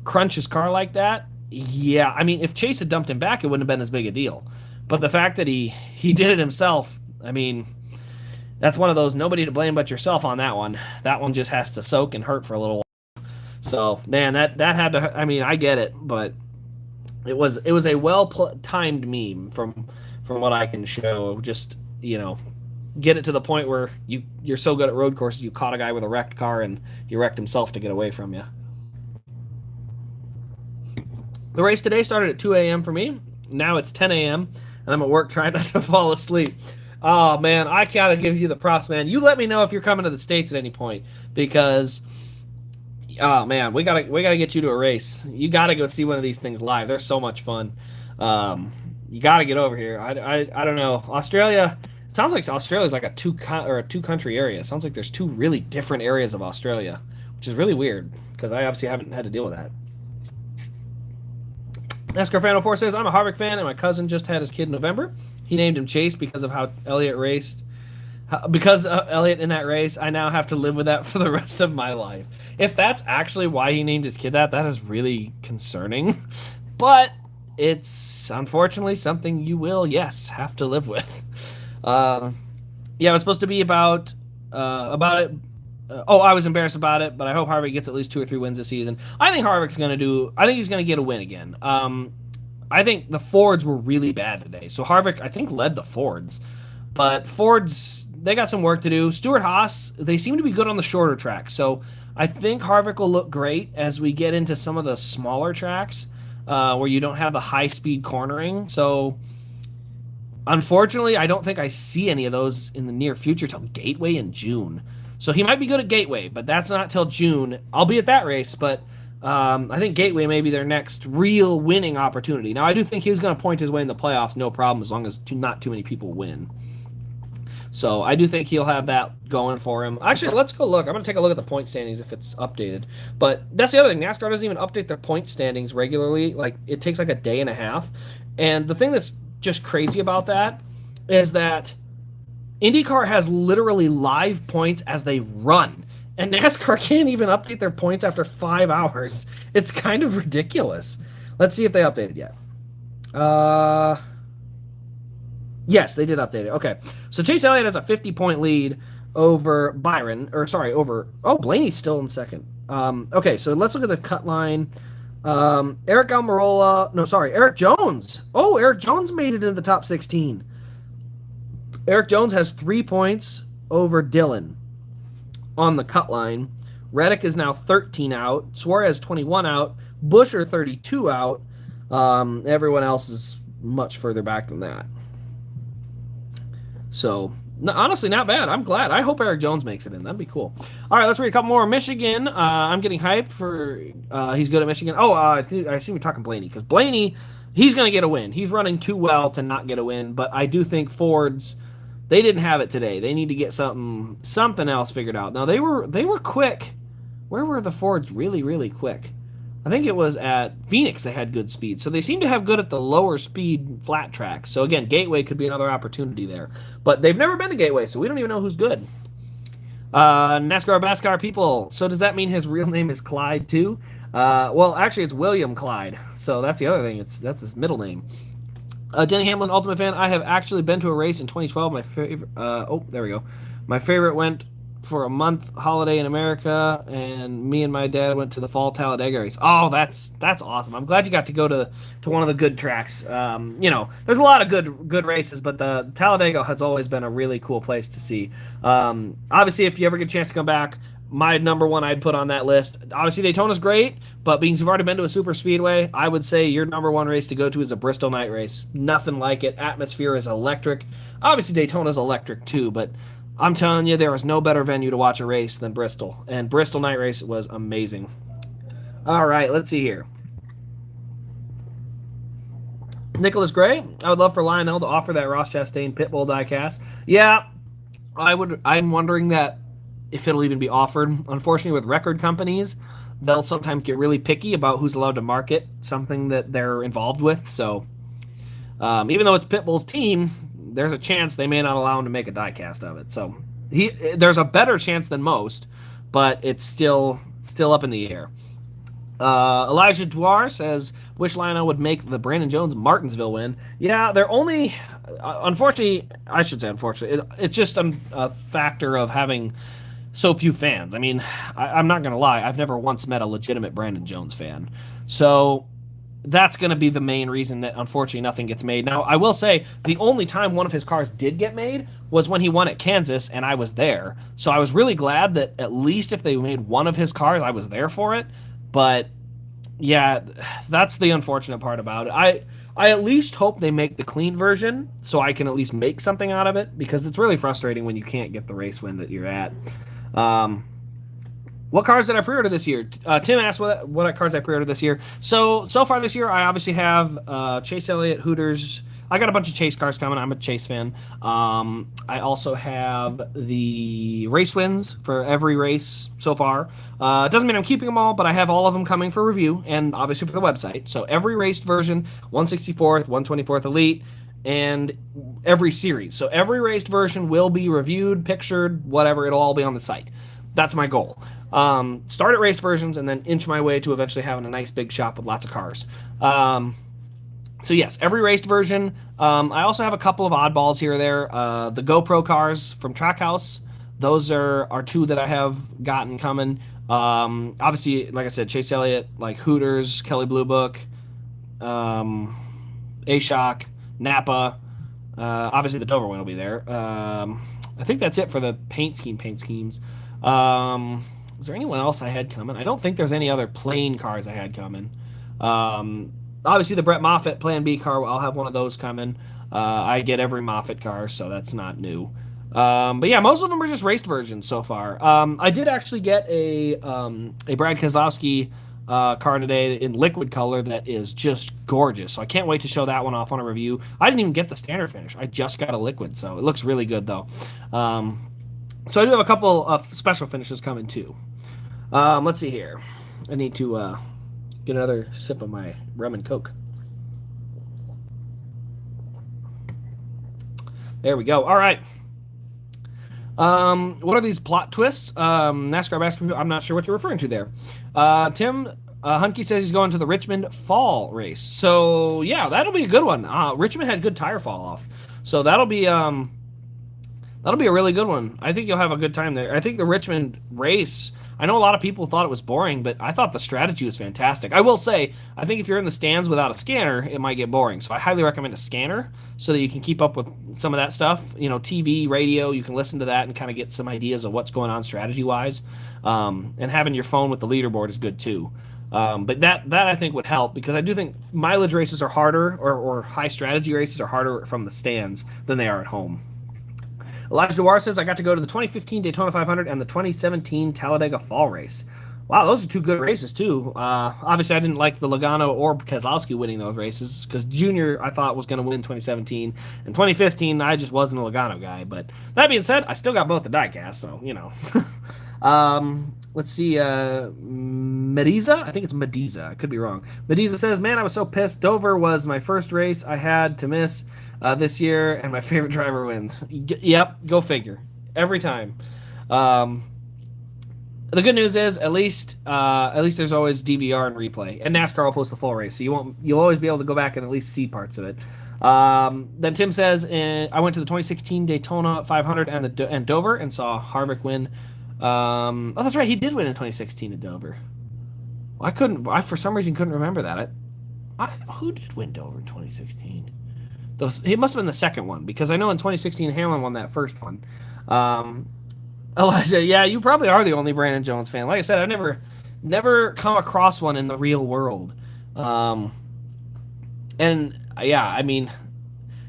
crunch his car like that, Yeah, I mean, if Chase had dumped him back, it wouldn't have been as big a deal. But the fact that he did it himself, I mean, that's one of those nobody to blame but yourself on that one. That one just has to soak and hurt for a little while. So man, that had to. I mean, I get it, but it was a timed meme from what I can show. Just get it to the point where you're so good at road courses, you caught a guy with a wrecked car and he wrecked himself to get away from you. The race today started at 2 a.m. for me. Now it's 10 a.m. and I'm at work trying not to fall asleep. Oh man, I gotta give you the props, man. You let me know if you're coming to the States at any point, because oh man, we gotta get you to a race. You gotta go see one of these things live. They're so much fun. You gotta get over here. I don't know. Australia. It sounds like Australia's like a two country area. It sounds like there's two really different areas of Australia, which is really weird because I obviously haven't had to deal with that. NASCAR Fan 04 says, I'm a Harvick fan, and my cousin just had his kid in November. He named him Chase because of how Elliott raced. Because of Elliott in that race, I now have to live with that for the rest of my life. If that's actually why he named his kid that is really concerning. But it's unfortunately something you will, yes, have to live with. Yeah, it was supposed to be about it. I was embarrassed about it, but I hope Harvick gets at least 2 or 3 wins this season. I think Harvick's going to do. I think he's going to get a win again. I think the Fords were really bad today, so Harvick I think led the Fords, but Fords they got some work to do. Stewart-Haas, they seem to be good on the shorter tracks, so I think Harvick will look great as we get into some of the smaller tracks where you don't have the high speed cornering. So unfortunately, I don't think I see any of those in the near future till Gateway in June. So he might be good at Gateway, but that's not till June. I'll be at that race, but I think Gateway may be their next real winning opportunity. Now, I do think he's going to point his way in the playoffs, no problem, as long as not too many people win. So I do think he'll have that going for him. Actually, let's go look. I'm going to take a look at the point standings if it's updated. But that's the other thing. NASCAR doesn't even update their point standings regularly. Like, it takes like a day and a half. And the thing that's just crazy about that is that IndyCar has literally live points as they run, and NASCAR can't even update their points after 5 hours. It's kind of ridiculous. Let's see if they updated yet. Yes, they did update it. Okay, so Chase Elliott has a 50-point lead over Blaney's still in second. Okay, so let's look at the cut line. Eric Jones. Oh, Eric Jones made it into the top 16. Eric Jones has 3 points over Dillon on the cut line. Reddick is now 13 out. Suarez 21 out. Buescher 32 out. Everyone else is much further back than that. So, honestly, not bad. I'm glad. I hope Eric Jones makes it in. That'd be cool. All right, let's read a couple more. Michigan. I'm getting hyped for he's good at Michigan. I assume you're talking Blaney, because Blaney, he's going to get a win. He's running too well to not get a win, but I do think Ford's, they didn't have it today. They need to get something else figured out. Now, they were quick. Where were the Fords really, really quick? I think it was at Phoenix they had good speed. So they seem to have good at the lower speed flat tracks. So again, Gateway could be another opportunity there. But they've never been to Gateway, so we don't even know who's good. NASCAR people. So does that mean his real name is Clyde too? Well, actually it's William Clyde. So that's the other thing. That's his middle name. Denny Hamlin, Ultimate Fan. I have actually been to a race in 2012. My favorite. There we go. My favorite went for a month holiday in America, and me and my dad went to the fall Talladega race. Oh, that's awesome. I'm glad you got to go to one of the good tracks. There's a lot of good races, but the Talladega has always been a really cool place to see. Obviously, if you ever get a chance to come back, my number one I'd put on that list. Obviously, Daytona's great, but being you've already been to a super speedway, I would say your number one race to go to is a Bristol night race. Nothing like it. Atmosphere is electric. Obviously, Daytona's electric too, but I'm telling you, there is no better venue to watch a race than Bristol. And Bristol night race was amazing. All right, let's see here. Nicholas Gray, I would love for Lionel to offer that Ross Chastain Pitbull diecast. Yeah, I would. I'm wondering that if it'll even be offered. Unfortunately, with record companies, they'll sometimes get really picky about who's allowed to market something that they're involved with. So even though it's Pitbull's team, there's a chance they may not allow him to make a diecast of it. So there's a better chance than most, but it's still up in the air. Elijah Dwar says, "Wish Lionel would make the Brandon Jones Martinsville win." Yeah, they're only, unfortunately, I should say unfortunately, it's just a factor of having so few fans. I mean, I'm not gonna lie, I've never once met a legitimate Brandon Jones fan, so that's going to be the main reason that unfortunately nothing gets made. Now, I will say the only time one of his cars did get made was when he won at Kansas and I was there. So I was really glad that at least if they made one of his cars, I was there for it. But yeah, that's the unfortunate part about it. I at least hope they make the clean version so I can at least make something out of it because it's really frustrating when you can't get the race win that you're at. Um, what cars did I pre-order this year? Tim asked what cars I pre-ordered this year. So far this year, I obviously have Chase Elliott, Hooters. I got a bunch of Chase cars coming. I'm a Chase fan. I also have the race wins for every race so far. It doesn't mean I'm keeping them all, but I have all of them coming for review and obviously for the website. So every raced version, 164th, 124th Elite, and every series. So every raced version will be reviewed, pictured, whatever. It'll all be on the site. That's my goal. Start at raced versions and then inch my way to eventually having a nice big shop with lots of cars. So yes, every raced version. I also have a couple of oddballs here or there. The GoPro cars from Trackhouse. Those are two that I have gotten coming. Obviously, like I said, Chase Elliott, like Hooters, Kelly Blue Book, A-Shock, Napa. Obviously, the Dover one will be there. I think that's it for the paint schemes. Is there anyone else I had coming? I don't think there's any other plain cars I had coming. Obviously, the Brett Moffitt Plan B car, I'll have one of those coming. I get every Moffitt car, so that's not new. But yeah, most of them are just raced versions so far. I did actually get a Brad Keselowski car today in liquid color that is just gorgeous. So I can't wait to show that one off on a review. I didn't even get the standard finish. I just got a liquid, so it looks really good though. So I do have a couple of special finishes coming too. Let's see here. I need to get another sip of my rum and coke. There we go. All right. What are these plot twists? NASCAR basketball. I'm not sure what you're referring to there. Tim Hunky says he's going to the Richmond Fall race. So yeah, that'll be a good one. Richmond had good tire fall off, so that'll be a really good one. I think you'll have a good time there. I think the Richmond race, I know a lot of people thought it was boring, but I thought the strategy was fantastic. I will say, I think if you're in the stands without a scanner, it might get boring. So I highly recommend a scanner so that you can keep up with some of that stuff. You know, TV, radio, you can listen to that and kind of get some ideas of what's going on strategy-wise. And having your phone with the leaderboard is good too. But that I think would help because I do think mileage races are harder or high strategy races are harder from the stands than they are at home. Elijah Dewar says, I got to go to the 2015 Daytona 500 and the 2017 Talladega Fall Race. Wow, those are two good races, too. Obviously, I didn't like the Logano or Keselowski winning those races because Junior, I thought, was going to win 2017. In 2015, I just wasn't a Logano guy. But that being said, I still got both the diecast, so, you know. Let's see. Mediza? I think it's Mediza. I could be wrong. Mediza says, man, I was so pissed. Dover was my first race I had to miss this year, and my favorite driver wins. Yep, go figure. Every time. The good news is at least there's always DVR and replay, and NASCAR will post the full race, so you'll always be able to go back and at least see parts of it. Then Tim says, I went to the 2016 Daytona 500 and Dover and saw Harvick win. Oh, that's right, he did win in 2016 at Dover. I for some reason couldn't remember that. Who did win Dover in 2016? He must have been the second one, because I know in 2016 Hamlin won that first one. Elijah, yeah, you probably are the only Brandon Jones fan. Like I said, I've never come across one in the real world. And yeah, I mean,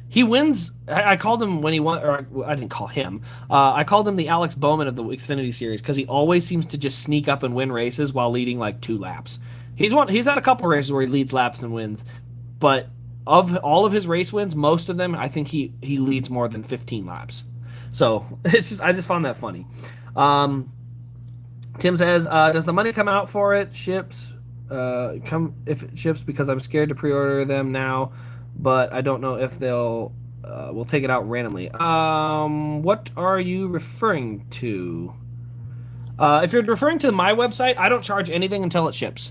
he wins. I called him when he won, or I didn't call him. I called him the Alex Bowman of the Xfinity Series because he always seems to just sneak up and win races while leading like 2 laps. He's had a couple races where he leads laps and wins, but of all of his race wins, most of them, I think he leads more than 15 laps. So I just found that funny. Tim says, does the money come out for it? Ships, if it ships, because I'm scared to pre-order them now, but I don't know if we'll take it out randomly. What are you referring to? If you're referring to my website, I don't charge anything until it ships.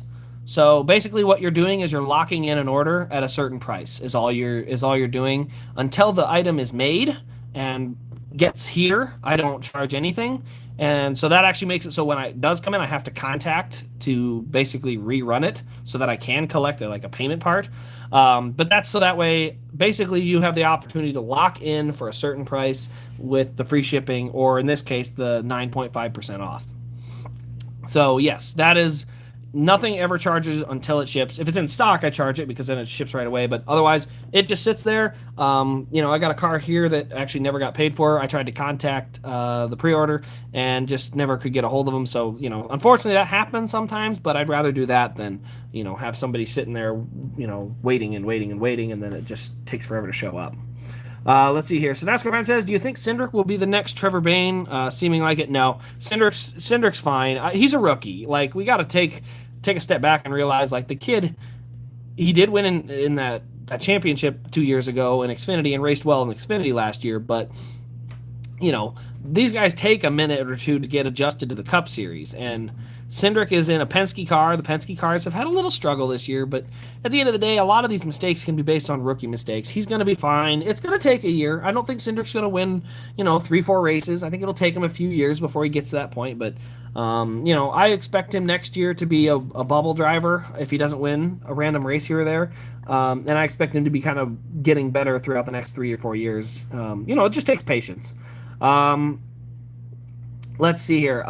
So basically, what you're doing is you're locking in an order at a certain price. Is all you're doing until the item is made and gets here. I don't charge anything, and so that actually makes it so when it does come in, I have to contact to basically rerun it so that I can collect like a payment part. But that's so that way, basically, you have the opportunity to lock in for a certain price with the free shipping, or in this case, the 9.5% off. So yes, that is nothing ever charges until it ships. If it's in stock, I charge it because then it ships right away. But otherwise, it just sits there. I got a car here that actually never got paid for. I tried to contact the pre-order and just never could get a hold of them. So unfortunately, that happens sometimes. But I'd rather do that than have somebody sitting there, waiting and waiting and waiting, and then it just takes forever to show up. Let's see here. So NASCAR says, "Do you think Cindric will be the next Trevor Bayne?" Seeming like it. No, Cindric's fine. He's a rookie. Like, we got to take a step back and realize, like, the kid, he did win in that championship 2 years ago in Xfinity and raced well in Xfinity last year. But these guys take a minute or two to get adjusted to the Cup Series, and Cindric is in a Penske car. The Penske cars have had a little struggle this year, but at the end of the day, a lot of these mistakes can be based on rookie mistakes. He's going to be fine. It's going to take a year. I don't think Cindric's going to win, 3-4 races. I think it'll take him a few years before he gets to that point, but I expect him next year to be a bubble driver if he doesn't win a random race here or there. And I expect him to be kind of getting better throughout the next 3 or 4 years. It just takes patience. Let's see here.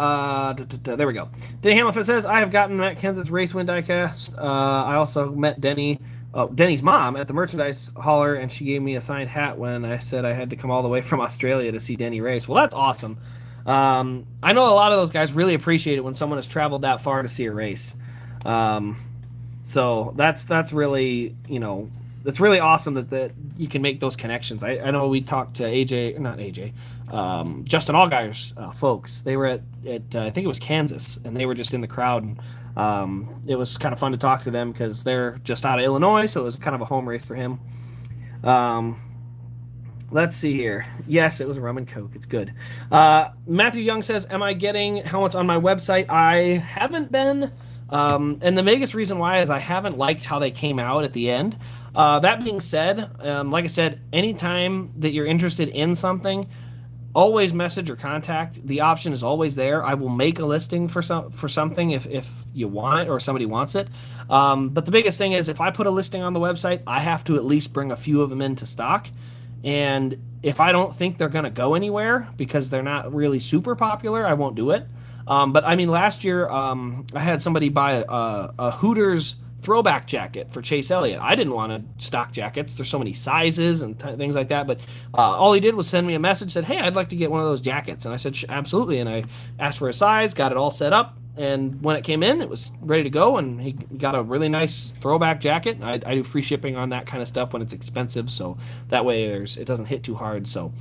There we go. Denny Hamilton says, "I have gotten Matt Kenseth's race win diecast. I also met Denny's mom at the merchandise hauler, and she gave me a signed hat when I said I had to come all the way from Australia to see Denny race." Well, that's awesome. I know a lot of those guys really appreciate it when someone has traveled that far to see a race. So that's really, it's really awesome that you can make those connections. I know we talked to Justin Allgaier's folks. They were at I think it was Kansas, and they were just in the crowd. And it was kind of fun to talk to them because they're just out of Illinois, so it was kind of a home race for him. Let's see here. Yes, it was rum and coke. It's good. Matthew Young says, "Am I getting helmets on my website?" I haven't been. And the biggest reason why is I haven't liked how they came out at the end. That being said, like I said, anytime that you're interested in something, always message or contact. The option is always there. I will make a listing for something if you want it or somebody wants it. But the biggest thing is if I put a listing on the website, I have to at least bring a few of them into stock. And if I don't think they're going to go anywhere because they're not really super popular, I won't do it. But I mean, last year I had somebody buy a Hooters throwback jacket for Chase Elliott. I didn't want to stock jackets. There's so many sizes and things like that. But all he did was send me a message, said, "Hey, I'd like to get one of those jackets." And I said, "Absolutely." And I asked for a size, got it all set up. And when it came in, it was ready to go. And he got a really nice throwback jacket. I do free shipping on that kind of stuff when it's expensive. So that way it doesn't hit too hard. So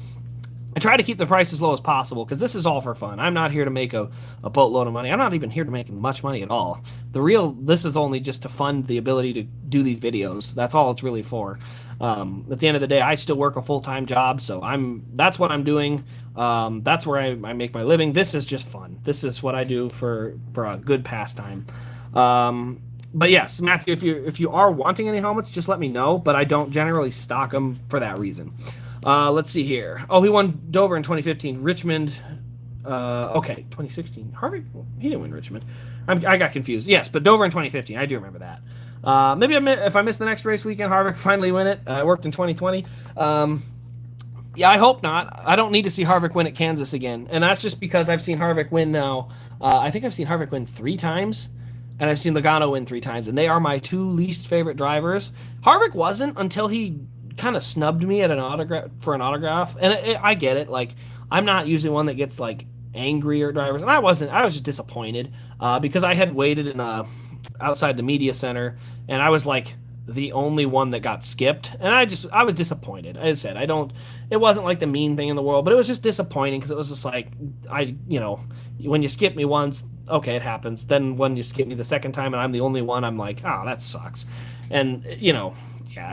I try to keep the price as low as possible because this is all for fun. I'm not here to make a boatload of money. I'm not even here to make much money at all. This is only just to fund the ability to do these videos. That's all it's really for. At the end of the day, I still work a full-time job, so that's what I'm doing. That's where I make my living. This is just fun. This is what I do for a good pastime. But yes, Matthew, if you are wanting any helmets, just let me know. But I don't generally stock them for that reason. Let's see here. Oh, he won Dover in 2015. Richmond. Okay, 2016. Harvick, he didn't win Richmond. I got confused. Yes, but Dover in 2015. I do remember that. Maybe if I miss the next race weekend, Harvick finally win it. It worked in 2020. Yeah, I hope not. I don't need to see Harvick win at Kansas again. And that's just because I've seen Harvick win now. I think I've seen Harvick win 3 times. And I've seen Logano win 3 times. And they are my 2 least favorite drivers. Harvick wasn't until he kind of snubbed me at an autograph. And I get it. Like, I'm not usually one that gets, like, angry at drivers. And I wasn't. I was just disappointed because I had waited in outside the media center. And I was, like, the only one that got skipped, and I was disappointed. As I said, it wasn't like the mean thing in the world, but it was just disappointing because it was just like, when you skip me once, okay, it happens. Then when you skip me the second time and I'm the only one, I'm like, oh, that sucks. And, yeah,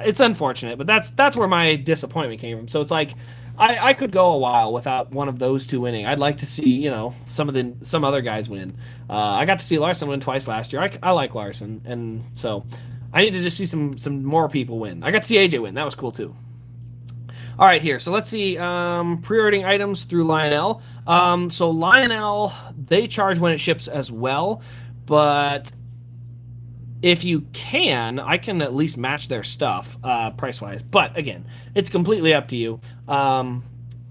it's unfortunate, but that's where my disappointment came from. So it's like, I could go a while without one of those two winning. I'd like to see, some other guys win. I got to see Larson win twice last year. I like Larson, and so I need to just see some more people win. I got to see AJ win. That was cool too. All right, here. So let's see. Pre-ordering items through Lionel. So Lionel, they charge when it ships as well, but if you can, I can at least match their stuff price-wise. But again, it's completely up to you.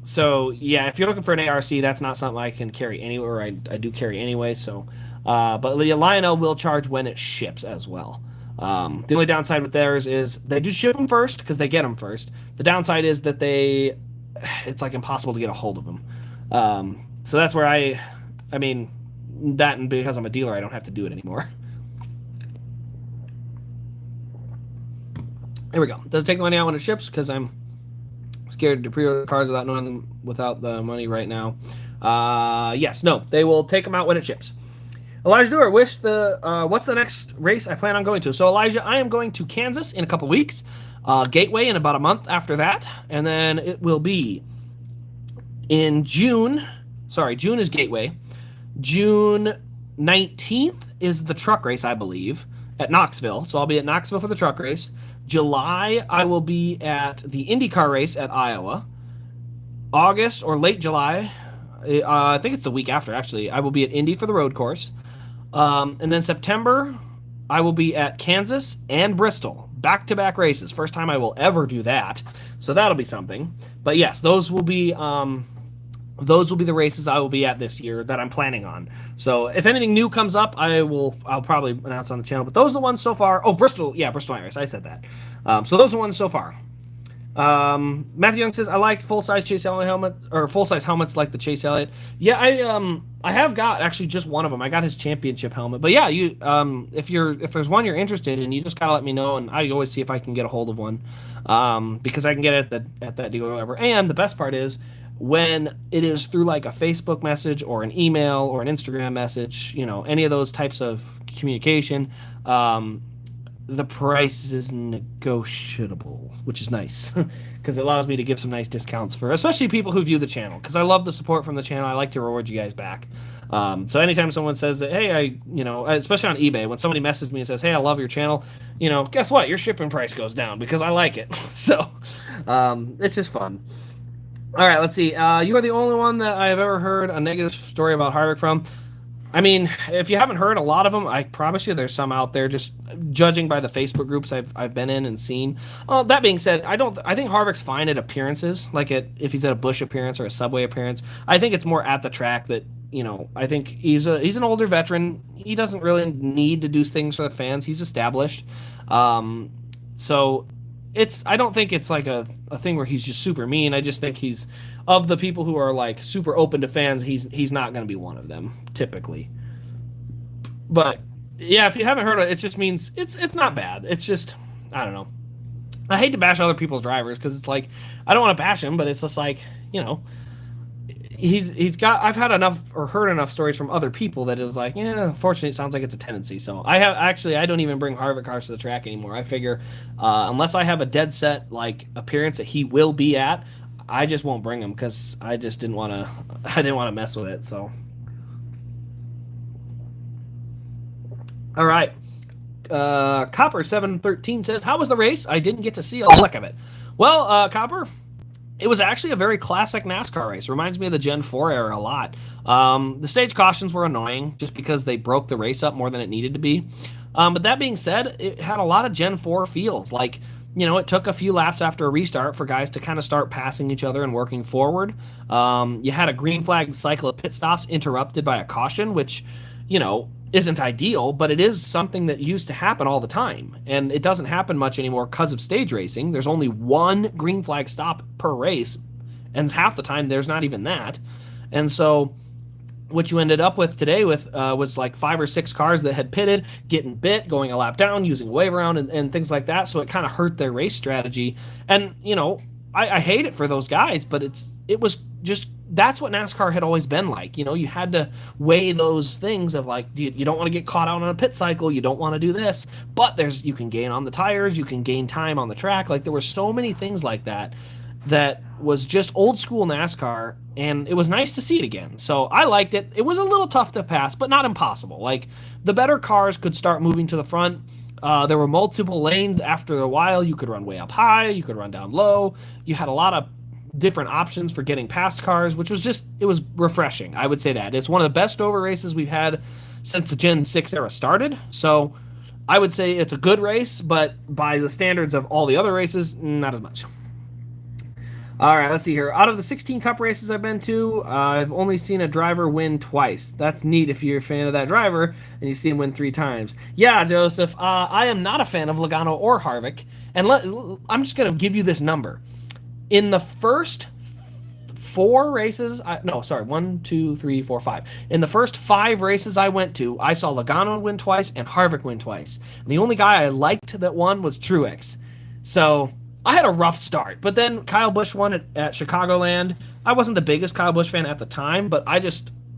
So yeah, if you're looking for an ARC, that's not something I can carry anywhere. I do carry anyway. So, but Lionel will charge when it ships as well. The only downside with theirs is they do ship them first because they get them first. The downside is that it's like impossible to get a hold of them. So that's where I mean, that, and because I'm a dealer, I don't have to do it anymore. Here we go. Does it take the money out when it ships? Because I'm scared to pre-order cars without knowing them, without the money right now. Yes, no, they will take them out when it ships. Elijah Dewar, what's the next race I plan on going to? So Elijah, I am going to Kansas in a couple weeks. Gateway in about a month after that, and then it will be in June. Sorry, June is Gateway. June 19th is the truck race, I believe, at Knoxville. So I'll be at Knoxville for the truck race. July, I will be at the IndyCar race at Iowa. August or late July, I think it's the week after, actually, I will be at Indy for the road course. And then September, I will be at Kansas and Bristol. Back-to-back races. First time I will ever do that. So that'll be something. But yes, those will be the races I will be at this year that I'm planning on. So if anything new comes up, I'll probably announce on the channel. But those are the ones so far. Oh, Bristol. Yeah, Bristol Iris. I said that. So those are the ones so far. Matthew Young says, I like full-size Chase Elliott helmets, or full-size helmets like the Chase Elliott. Yeah, I have got actually just one of them. I got his championship helmet. But yeah, you if there's one you're interested in, you just gotta let me know, and I always see if I can get a hold of one. Because I can get it at that dealer or whatever. And the best part is, when it is through like a Facebook message or an email or an Instagram message, any of those types of communication, the price is negotiable, which is nice because it allows me to give some nice discounts for especially people who view the channel, because I love the support from the channel. I like to reward you guys back. So anytime someone says that, hey, especially on eBay, when somebody messages me and says, hey, I love your channel, guess what? Your shipping price goes down because I like it. So it's just fun. All right, let's see. You are the only one that I have ever heard a negative story about Harvick from. I mean, if you haven't heard a lot of them, I promise you there's some out there, just judging by the Facebook groups I've been in and seen. That being said, I think Harvick's fine at appearances, like if he's at a Busch appearance or a Subway appearance. I think it's more at the track that, I think he's an older veteran. He doesn't really need to do things for the fans. He's established. So I don't think it's like a thing where he's just super mean. I just think he's, of the people who are like super open to fans, he's not going to be one of them typically. But yeah, if you haven't heard of it, it just means it's not bad. It's just, I don't know. I hate to bash other people's drivers because it's like, I don't want to bash him, but it's just like, I've had enough or heard enough stories from other people that it was like, yeah, unfortunately, it sounds like it's a tendency. So I don't even bring Harvick cars to the track anymore. I figure unless I have a dead set like appearance that he will be at, I just won't bring him because I just didn't want to mess with it. So all right. Copper 713 says, how was the race? I didn't get to see a lick of it. Well, Copper, it was actually a very classic NASCAR race. Reminds me of the Gen 4 era a lot. The stage cautions were annoying just because they broke the race up more than it needed to be. But that being said, it had a lot of Gen 4 feels. Like, it took a few laps after a restart for guys to kind of start passing each other and working forward. You had a green flag cycle of pit stops interrupted by a caution, which, isn't ideal, but it is something that used to happen all the time. And it doesn't happen much anymore because of stage racing. There's only one green flag stop per race, and half the time there's not even that. And so what you ended up with today was like 5 or 6 cars that had pitted, getting bit, going a lap down, using a wave around and things like that. So it kind of hurt their race strategy. And, I hate it for those guys, but it was just, that's what NASCAR had always been like. You had to weigh those things of like, you don't want to get caught out on a pit cycle. You don't want to do this, but you can gain on the tires. You can gain time on the track. Like there were so many things like that. that was just old school NASCAR, and it was nice to see it again. So I liked it. It was a little tough to pass, but not impossible. Like, the better cars could start moving to the front. There were multiple lanes after a while. You could run way up high, you could run down low. You had a lot of different options for getting past cars, which was just, it was refreshing. I would say that. It's one of the best over races we've had since the Gen 6 era started. So I would say it's a good race, but by the standards of all the other races, not as much. All right, let's see here. Out of the 16 Cup races I've been to, I've only seen a driver win twice. That's neat if you're a fan of that driver and you see him win 3 times. Yeah, Joseph, I am not a fan of Logano or Harvick, and I'm just going to give you this number. In the first 4 races, one, two, three, four, 5. In the first 5 races I went to, I saw Logano win twice and Harvick win twice. And the only guy I liked that won was Truex. So I had a rough start, but then Kyle Busch won at Chicagoland. I wasn't the biggest Kyle Busch fan at the time, but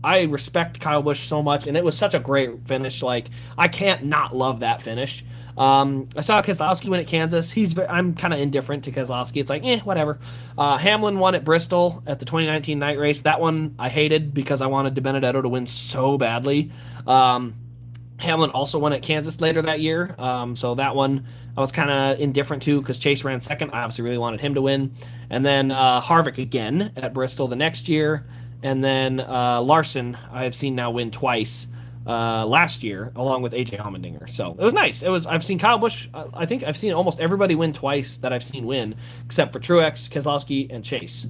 I respect Kyle Busch so much, and it was such a great finish. Like, I can't not love that finish. I saw Keselowski win at Kansas. I'm kind of indifferent to Keselowski. It's like, whatever. Hamlin won at Bristol at the 2019 night race. That one I hated because I wanted DiBenedetto to win so badly. Hamlin also won at Kansas later that year. So that one I was kind of indifferent to because Chase ran second. I obviously really wanted him to win. And then Harvick again at Bristol the next year. And then Larson I've seen now win twice last year along with AJ Allmendinger. So it was nice. I've seen Kyle Busch. I think I've seen almost everybody win twice that I've seen win except for Truex, Keselowski, and Chase.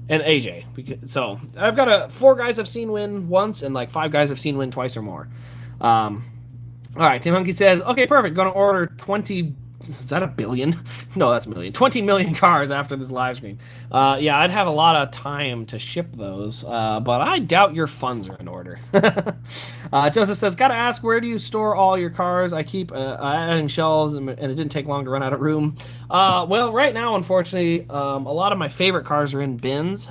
And AJ. So I've got 4 guys I've seen win once and like 5 guys I've seen win twice or more. All right, Tim Hunky says, okay, perfect. Going to order 20. Is that a billion? No, that's a million. 20 million cars after this live stream. Yeah, I'd have a lot of time to ship those, but I doubt your funds are in order. Joseph says, gotta ask, where do you store all your cars? I keep adding shelves, and it didn't take long to run out of room. Well, right now, unfortunately, a lot of my favorite cars are in bins.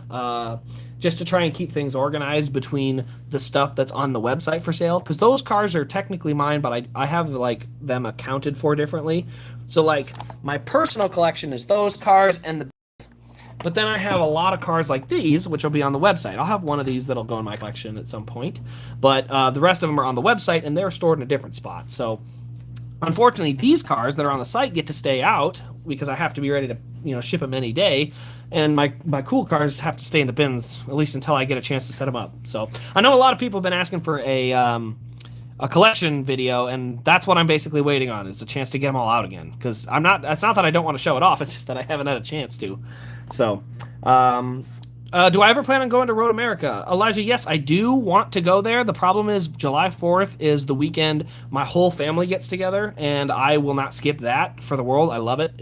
Just to try and keep things organized between the stuff that's on the website for sale, because those cars are technically mine, but I have like them accounted for differently. So like my personal collection is those cars but then I have a lot of cars like these, which will be on the website. I'll have one of these that'll go in my collection at some point, but the rest of them are on the website and they're stored in a different spot. So unfortunately, these cars that are on the site get to stay out because I have to be ready to ship them any day. And my cool cars have to stay in the bins, at least until I get a chance to set them up. So I know a lot of people have been asking for a collection video, and that's what I'm basically waiting on, is a chance to get them all out again. Because it's not that I don't want to show it off, it's just that I haven't had a chance to. So, do I ever plan on going to Road America? Elijah, yes, I do want to go there. The problem is July 4th is the weekend my whole family gets together, and I will not skip that for the world. I love it.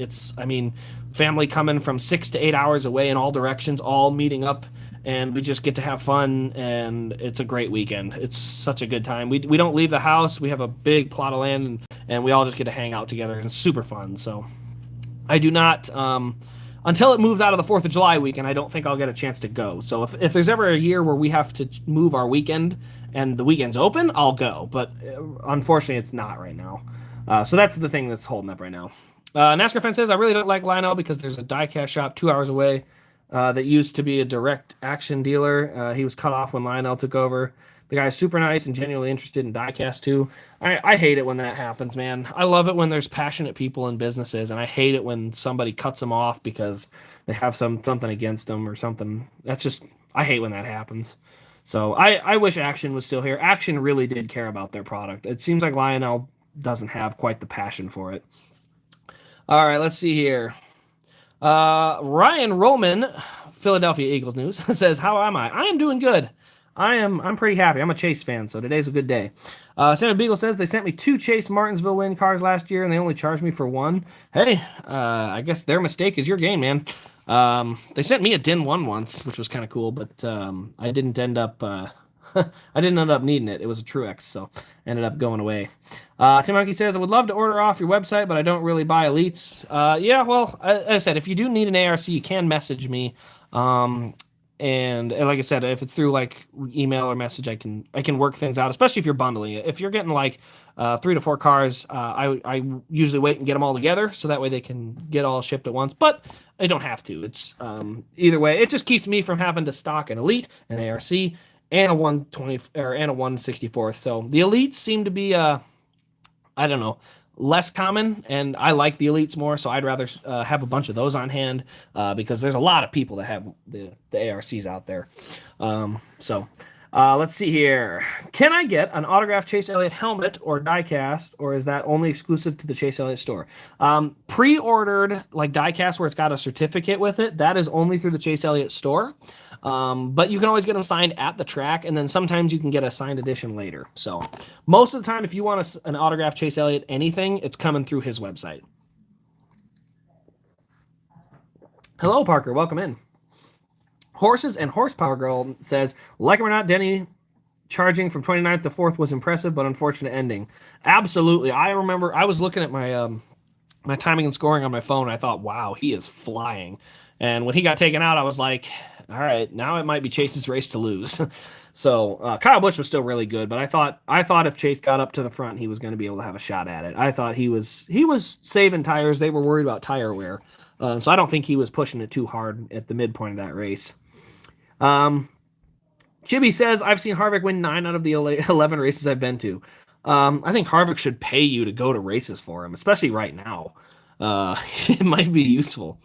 Family coming from 6 to 8 hours away in all directions, all meeting up, and we just get to have fun, and it's a great weekend. It's such a good time. We don't leave the house. We have a big plot of land, and we all just get to hang out together, and it's super fun. So I do not, until it moves out of the 4th of July weekend, I don't think I'll get a chance to go. So if there's ever a year where we have to move our weekend and the weekend's open, I'll go. But unfortunately, it's not right now. So that's the thing that's holding up right now. NASCAR fan says, I really don't like Lionel because there's a diecast shop 2 hours away that used to be a direct action dealer. He was cut off when Lionel took over. The guy's super nice and genuinely interested in diecast too. I hate it when that happens, man. I love it when there's passionate people in businesses, and I hate it when somebody cuts them off because they have something against them or something. I hate when that happens. So I wish Action was still here. Action really did care about their product. It seems like Lionel doesn't have quite the passion for it. All right, let's see here. Ryan Roman, Philadelphia Eagles news, says, how am I? I am doing good. I'm pretty happy. I'm a Chase fan, so today's a good day. Santa Beagle says, they sent me 2 Chase Martinsville win cars last year, and they only charged me for 1. Hey, I guess their mistake is your game, man. They sent me a DIN 1 once, which was kind of cool, but I didn't end up needing it. It was a Truex, so ended up going away. Tim Monkey says, I would love to order off your website, but I don't really buy elites. Yeah, well, as I said, if you do need an ARC, you can message me. and like I said, if it's through like email or message, I can work things out, especially if you're bundling it. If you're getting like 3 to 4 cars, I usually wait and get them all together so that way they can get all shipped at once. But I don't have to. It's either way, it just keeps me from having to stock an Elite, an ARC, and a 120 and a 164th. So the Elites seem to be I don't know, less common, and I like the Elites more, so I'd rather have a bunch of those on hand because there's a lot of people that have the ARCs out there. Let's see here. Can I get an autographed Chase Elliott helmet or diecast, or is that only exclusive to the Chase Elliott store? Pre-ordered, like diecast where it's got a certificate with it, that is only through the Chase Elliott store. But you can always get them signed at the track, and then sometimes you can get a signed edition later. So most of the time, if you want an autographed Chase Elliott anything, it's coming through his website. Hello, Parker. Welcome in. Horses and Horsepower Girl says, like him or not, Denny charging from 29th to 4th was impressive, but unfortunate ending. Absolutely. I remember I was looking at my my timing and scoring on my phone, and I thought, wow, he is flying. And when he got taken out, I was like, all right, now it might be Chase's race to lose. So Kyle Busch was still really good, but I thought if Chase got up to the front, he was going to be able to have a shot at it. I thought he was saving tires. They were worried about tire wear. So I don't think he was pushing it too hard at the midpoint of that race. Chibi says, I've seen Harvick win 9 out of the 11 races I've been to. I think Harvick should pay you to go to races for him, especially right now. It might be useful.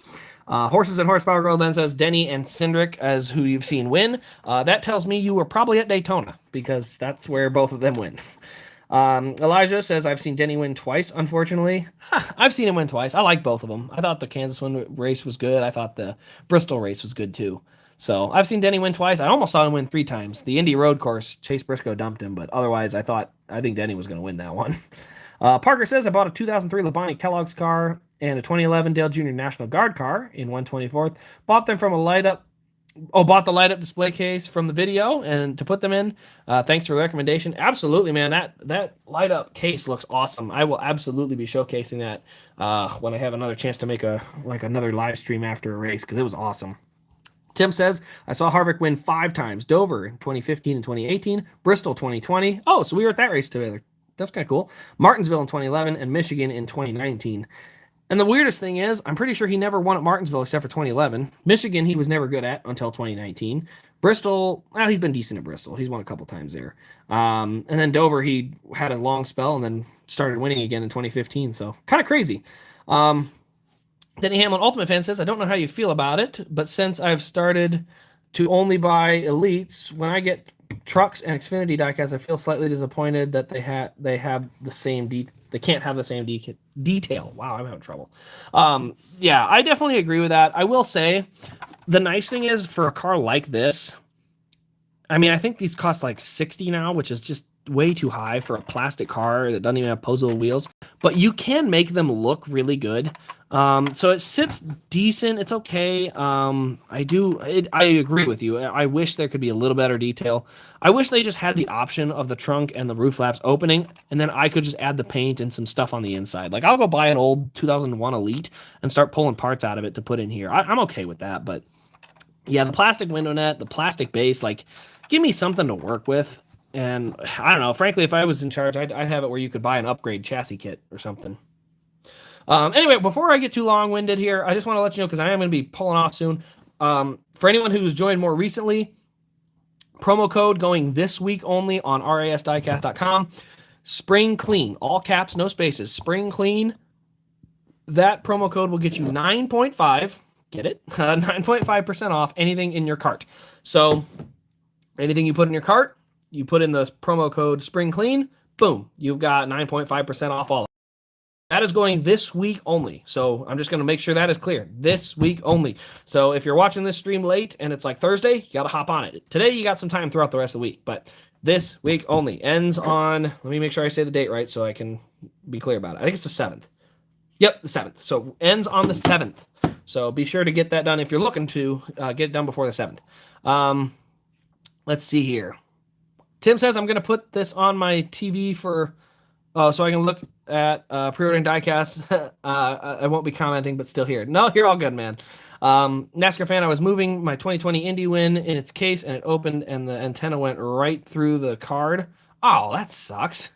Horses and Horsepower Girl then says, Denny and Cindric as who you've seen win. That tells me you were probably at Daytona, because that's where both of them win. Elijah says, I've seen Denny win twice, unfortunately. I've seen him win twice. I like both of them. I thought the Kansas race was good. I thought the Bristol race was good, too. So I've seen Denny win twice. I almost saw him win 3 times. The Indy Road Course, Chase Briscoe dumped him, but otherwise I think Denny was going to win that one. Parker says, I bought a 2003 Labonte Kellogg's car and a 2011 Dale Jr. National Guard car in 124th. Bought them from bought the light up display case from the video and to put them in. Thanks for the recommendation. Absolutely, man. That light up case looks awesome. I will absolutely be showcasing that when I have another chance to make another live stream after a race, because it was awesome. Tim says, I saw Harvick win 5 times. Dover in 2015 and 2018. Bristol 2020. Oh, so we were at that race together. That's kind of cool. Martinsville in 2011 and Michigan in 2019. And the weirdest thing is, I'm pretty sure he never won at Martinsville except for 2011. Michigan, he was never good at until 2019. Bristol, well, he's been decent at Bristol. He's won a couple times there. And then Dover, he had a long spell and then started winning again in 2015. So kind of crazy. Denny Hamlin Ultimate Fan says, I don't know how you feel about it, but since I've started to only buy Elites, when I get trucks and Xfinity diecasts, I feel slightly disappointed that they have the same they can't have the same detail. Wow, I'm having trouble. Yeah, I definitely agree with that. I will say, the nice thing is for a car like this, I mean, I think these cost like $60 now, which is just way too high for a plastic car that doesn't even have posable wheels, but you can make them look really good. So it sits decent. It's okay. I agree with you. I wish there could be a little better detail. I wish they just had the option of the trunk and the roof flaps opening, and then I could just add the paint and some stuff on the inside. Like, I'll go buy an old 2001 Elite and start pulling parts out of it to put in here. I'm okay with that, but yeah, the plastic window net, the plastic base, like, give me something to work with. And I don't know, frankly, if I was in charge, I'd have it where you could buy an upgrade chassis kit or something. Anyway, before I get too long-winded here, I just want to let you know, because I am going to be pulling off soon. For anyone who's joined more recently, promo code going this week only on rasdiecast.com. Spring Clean, all caps, no spaces. Spring Clean. That promo code will get you 9.5. Get it? 9.5% off anything in your cart. So anything you put in your cart, you put in the promo code Spring Clean, boom, you've got 9.5% off all. That is going this week only. So I'm just going to make sure that is clear. This week only. So if you're watching this stream late and it's like Thursday, you got to hop on it. Today, you got some time throughout the rest of the week. But this week only. Ends on, let me make sure I say the date right so I can be clear about it. I think it's the 7th. Yep, the 7th. So ends on the 7th. So be sure to get that done if you're looking to get it done before the 7th. Let's see here. Tim says I'm going to put this on my TV so I can look at pre-ordering diecast. I won't be commenting, but still here. No, you're all good, man. NASCAR fan, I was moving my 2020 Indy win in its case, and it opened, and the antenna went right through the card. Oh, that sucks.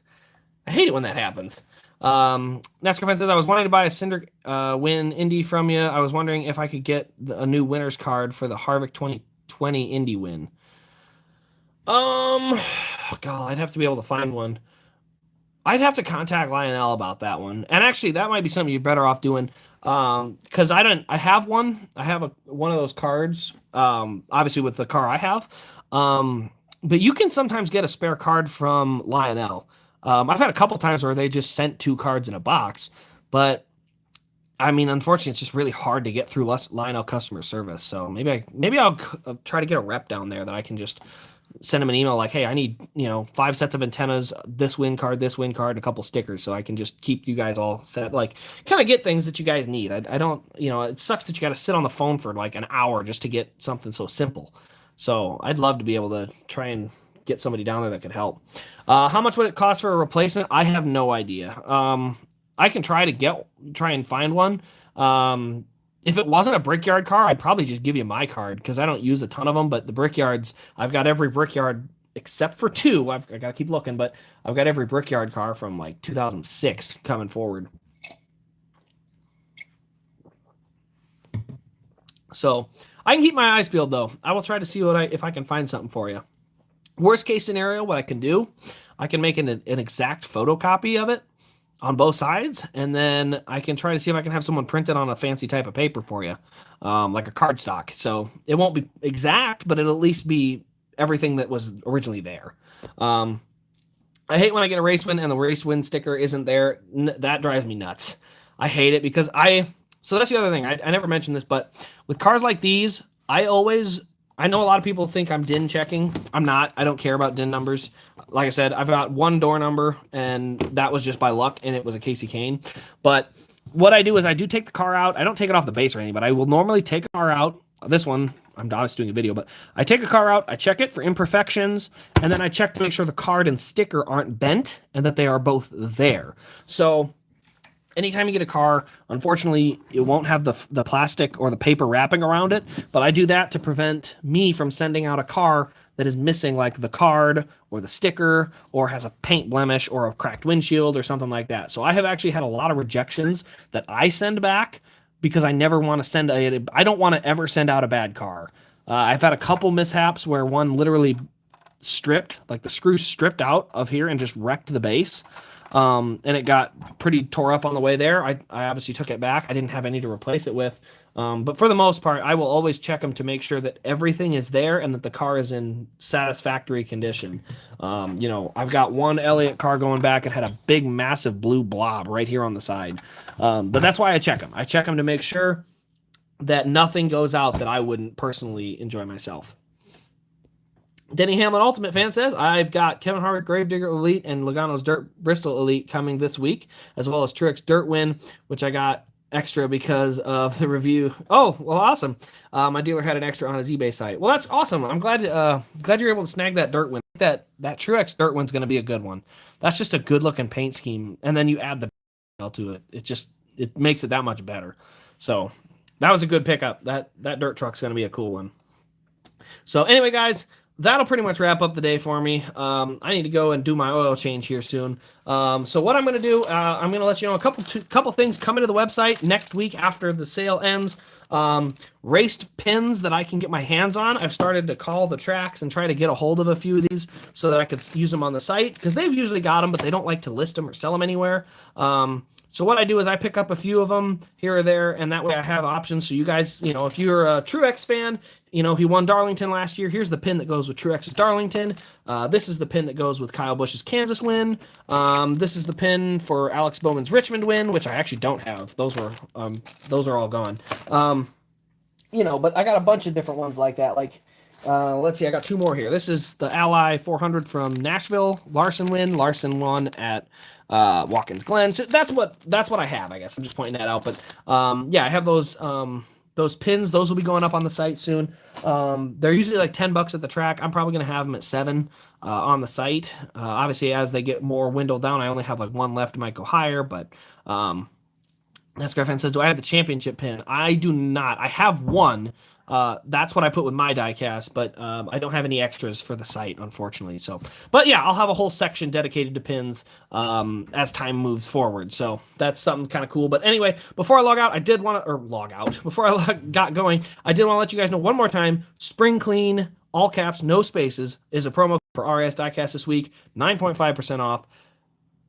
I hate it when that happens. NASCAR fan says, I was wanting to buy a Cinder win Indy from you. I was wondering if I could get a new winner's card for the Harvick 2020 Indy win. God, I'd have to be able to find one. I'd have to contact Lionel about that one. And actually, that might be something you're better off doing. Because I have one. I have one of those cards. Obviously with the car I have. But you can sometimes get a spare card from Lionel. I've had a couple times where they just sent 2 cards in a box, but I mean, unfortunately, it's just really hard to get through Lionel customer service. So maybe I'll try to get a rep down there that I can just send them an email like, hey, I need 5 sets of antennas, this win card, and a couple stickers, so I can just keep you guys all set. Like, kind of get things that you guys need. I don't, it sucks that you got to sit on the phone for like an hour just to get something so simple. So I'd love to be able to try and get somebody down there that could help. How much would it cost for a replacement? I have no idea. I can try and find one. If it wasn't a Brickyard car, I'd probably just give you my card because I don't use a ton of them. But the Brickyards, I've got every Brickyard except for 2. I got to keep looking, but I've got every Brickyard car from like 2006 coming forward. So I can keep my eyes peeled though. I will try to see if I can find something for you. Worst case scenario, what I can do, I can make an exact photocopy of it on both sides, and then I can try to see if I can have someone print it on a fancy type of paper for you, like a cardstock. So it won't be exact, but it'll at least be everything that was originally there. I hate when I get a race win and the race win sticker isn't there. That drives me nuts. I hate it because so that's the other thing. I never mentioned this, but with cars like these, I know a lot of people think I'm DIN checking. I'm not. I don't care about DIN numbers. Like I said, I've got 1 door number, and that was just by luck, and it was a Casey Kane. But what I do is I do take the car out. I don't take it off the base or anything, but I will normally take a car out. This one, I'm obviously doing a video, but I take a car out, I check it for imperfections, and then I check to make sure the card and sticker aren't bent and that they are both there. So anytime you get a car, unfortunately, it won't have the plastic or the paper wrapping around it, but I do that to prevent me from sending out a car that is missing like the card or the sticker or has a paint blemish or a cracked windshield or something like that. So I have actually had a lot of rejections that I send back because I never want to I don't want to ever send out a bad car. I've had a couple mishaps where one literally stripped, like the screw stripped out of here and just wrecked the base. And it got pretty tore up on the way there. I obviously took it back. I didn't have any to replace it with. But for the most part, I will always check them to make sure that everything is there and that the car is in satisfactory condition. I've got one Elliott car going back. It had a big, massive blue blob right here on the side. But that's why I check them. I check them to make sure that nothing goes out that I wouldn't personally enjoy myself. Denny Hamlin Ultimate Fan says, I've got Kevin Harvick Gravedigger Elite and Logano's Dirt Bristol Elite coming this week, as well as Truex Dirt Win, which I got extra because of the review. Oh, well, awesome. My dealer had an extra on his eBay site. Well, that's awesome. I'm glad you're able to snag that Dirt Win. That Truex Dirt Win's going to be a good one. That's just a good-looking paint scheme, and then you add the to it. It makes it that much better. So that was a good pickup. That dirt truck's going to be a cool one. So anyway, guys, that'll pretty much wrap up the day for me. I need to go and do my oil change here soon. So what I'm going to do, I'm going to let you know a couple things coming to the website next week after the sale ends. Raced pins that I can get my hands on. I've started to call the tracks and try to get a hold of a few of these so that I could use them on the site, because they've usually got them, but they don't like to list them or sell them anywhere. So what I do is I pick up a few of them here or there, and that way I have options. So you guys, if you're a Truex fan, he won Darlington last year. Here's the pin that goes with Truex's Darlington. This is the pin that goes with Kyle Busch's Kansas win. This is the pin for Alex Bowman's Richmond win, which I actually don't have. Those are all gone. But I got a bunch of different ones like that. Like, let's see, I got 2 more here. This is the Ally 400 from Nashville. Larson win. Larson won at Watkins Glen. So that's what I have, I guess. I'm just pointing that out. But I have those pins. Those will be going up on the site soon. They're usually like $10 at the track. I'm probably going to have them at $7 on the site. Obviously, as they get more windowed down, I only have like 1 left. Might go higher, but NASCAR fan says, do I have the championship pin? I do not. I have one. That's what I put with my diecast, but I don't have any extras for the site, unfortunately. So, but yeah, I'll have a whole section dedicated to pins as time moves forward. So that's something kind of cool. But anyway, before I log out, I did want to, or log out, before I got going, I did want to let you guys know one more time, Spring Clean, all caps, no spaces, is a promo for RAS Diecast this week, 9.5% off.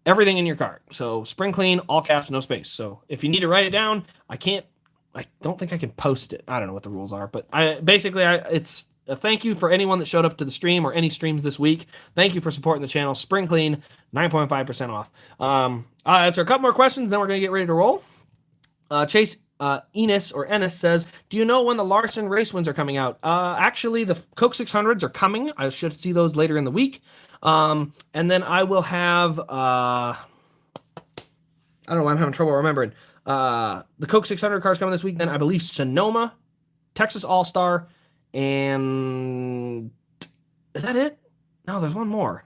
Everything in your cart. So Spring Clean, all caps, no space. So if you need to write it down, I don't think I can post it. I don't know what the rules are, but it's a thank you for anyone that showed up to the stream or any streams this week. Thank you for supporting the channel. Spring Clean, 9.5% off. Answer a couple more questions, then we're going to get ready to roll. Chase Ennis says, do you know when the Larson race wins are coming out? Actually, the Coke 600s are coming. I should see those later in the week. And then I will have, I don't know why I'm having trouble remembering. The Coke 600 cars coming this week. Then I believe Sonoma, Texas All-Star, and is that it? No, there's one more.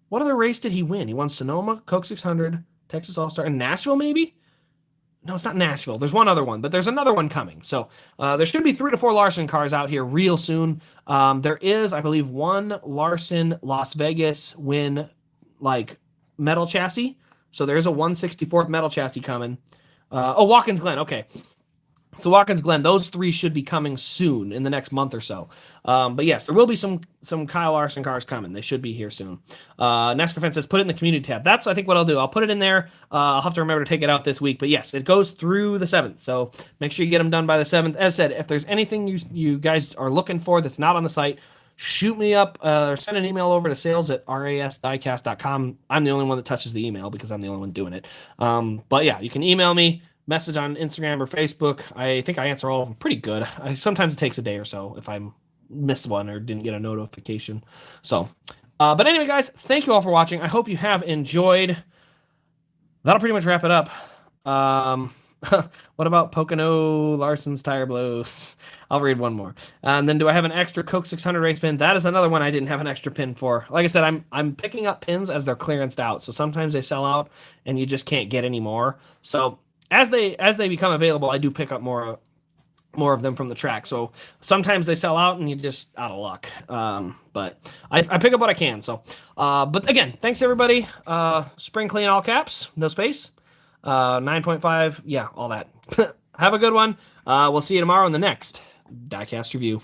What other race did he win? He won Sonoma, Coke 600, Texas All-Star, and Nashville maybe? No, it's not Nashville. There's one other one, but there's another one coming. So there should be 3 to 4 Larson cars out here real soon. There is, I believe, one Larson Las Vegas win, like, metal chassis. So there's a 164th metal chassis coming. Watkins Glen. Okay. So Watkins Glen, those 3 should be coming soon in the next month or so. But yes, there will be some Kyle Larson cars coming. They should be here soon. NASCAR fan says, put it in the community tab. That's, I think, what I'll do. I'll put it in there. I'll have to remember to take it out this week. But yes, it goes through the 7th. So make sure you get them done by the 7th. As I said, if there's anything you guys are looking for that's not on the site, shoot me up or send an email over to sales@rasdiecast.com. I'm the only one that touches the email because I'm the only one doing it. But yeah, you can email me. Message on Instagram or Facebook. I think I answer all of them pretty good. Sometimes it takes a day or so if I missed one or didn't get a notification. So, but anyway, guys, thank you all for watching. I hope you have enjoyed. That'll pretty much wrap it up. What about Pocono Larson's tire blows? I'll read one more. And then do I have an extra Coke 600 race pin? That is another one I didn't have an extra pin for. Like I said, I'm picking up pins as they're clearanced out. So sometimes they sell out and you just can't get any more. So as they become available, I do pick up more of them from the track. So sometimes they sell out and you're just out of luck. But I pick up what I can. So, but again, thanks everybody. Spring Clean, all caps, no space. 9.5, yeah, all that. Have a good one. We'll see you tomorrow in the next Diecast review.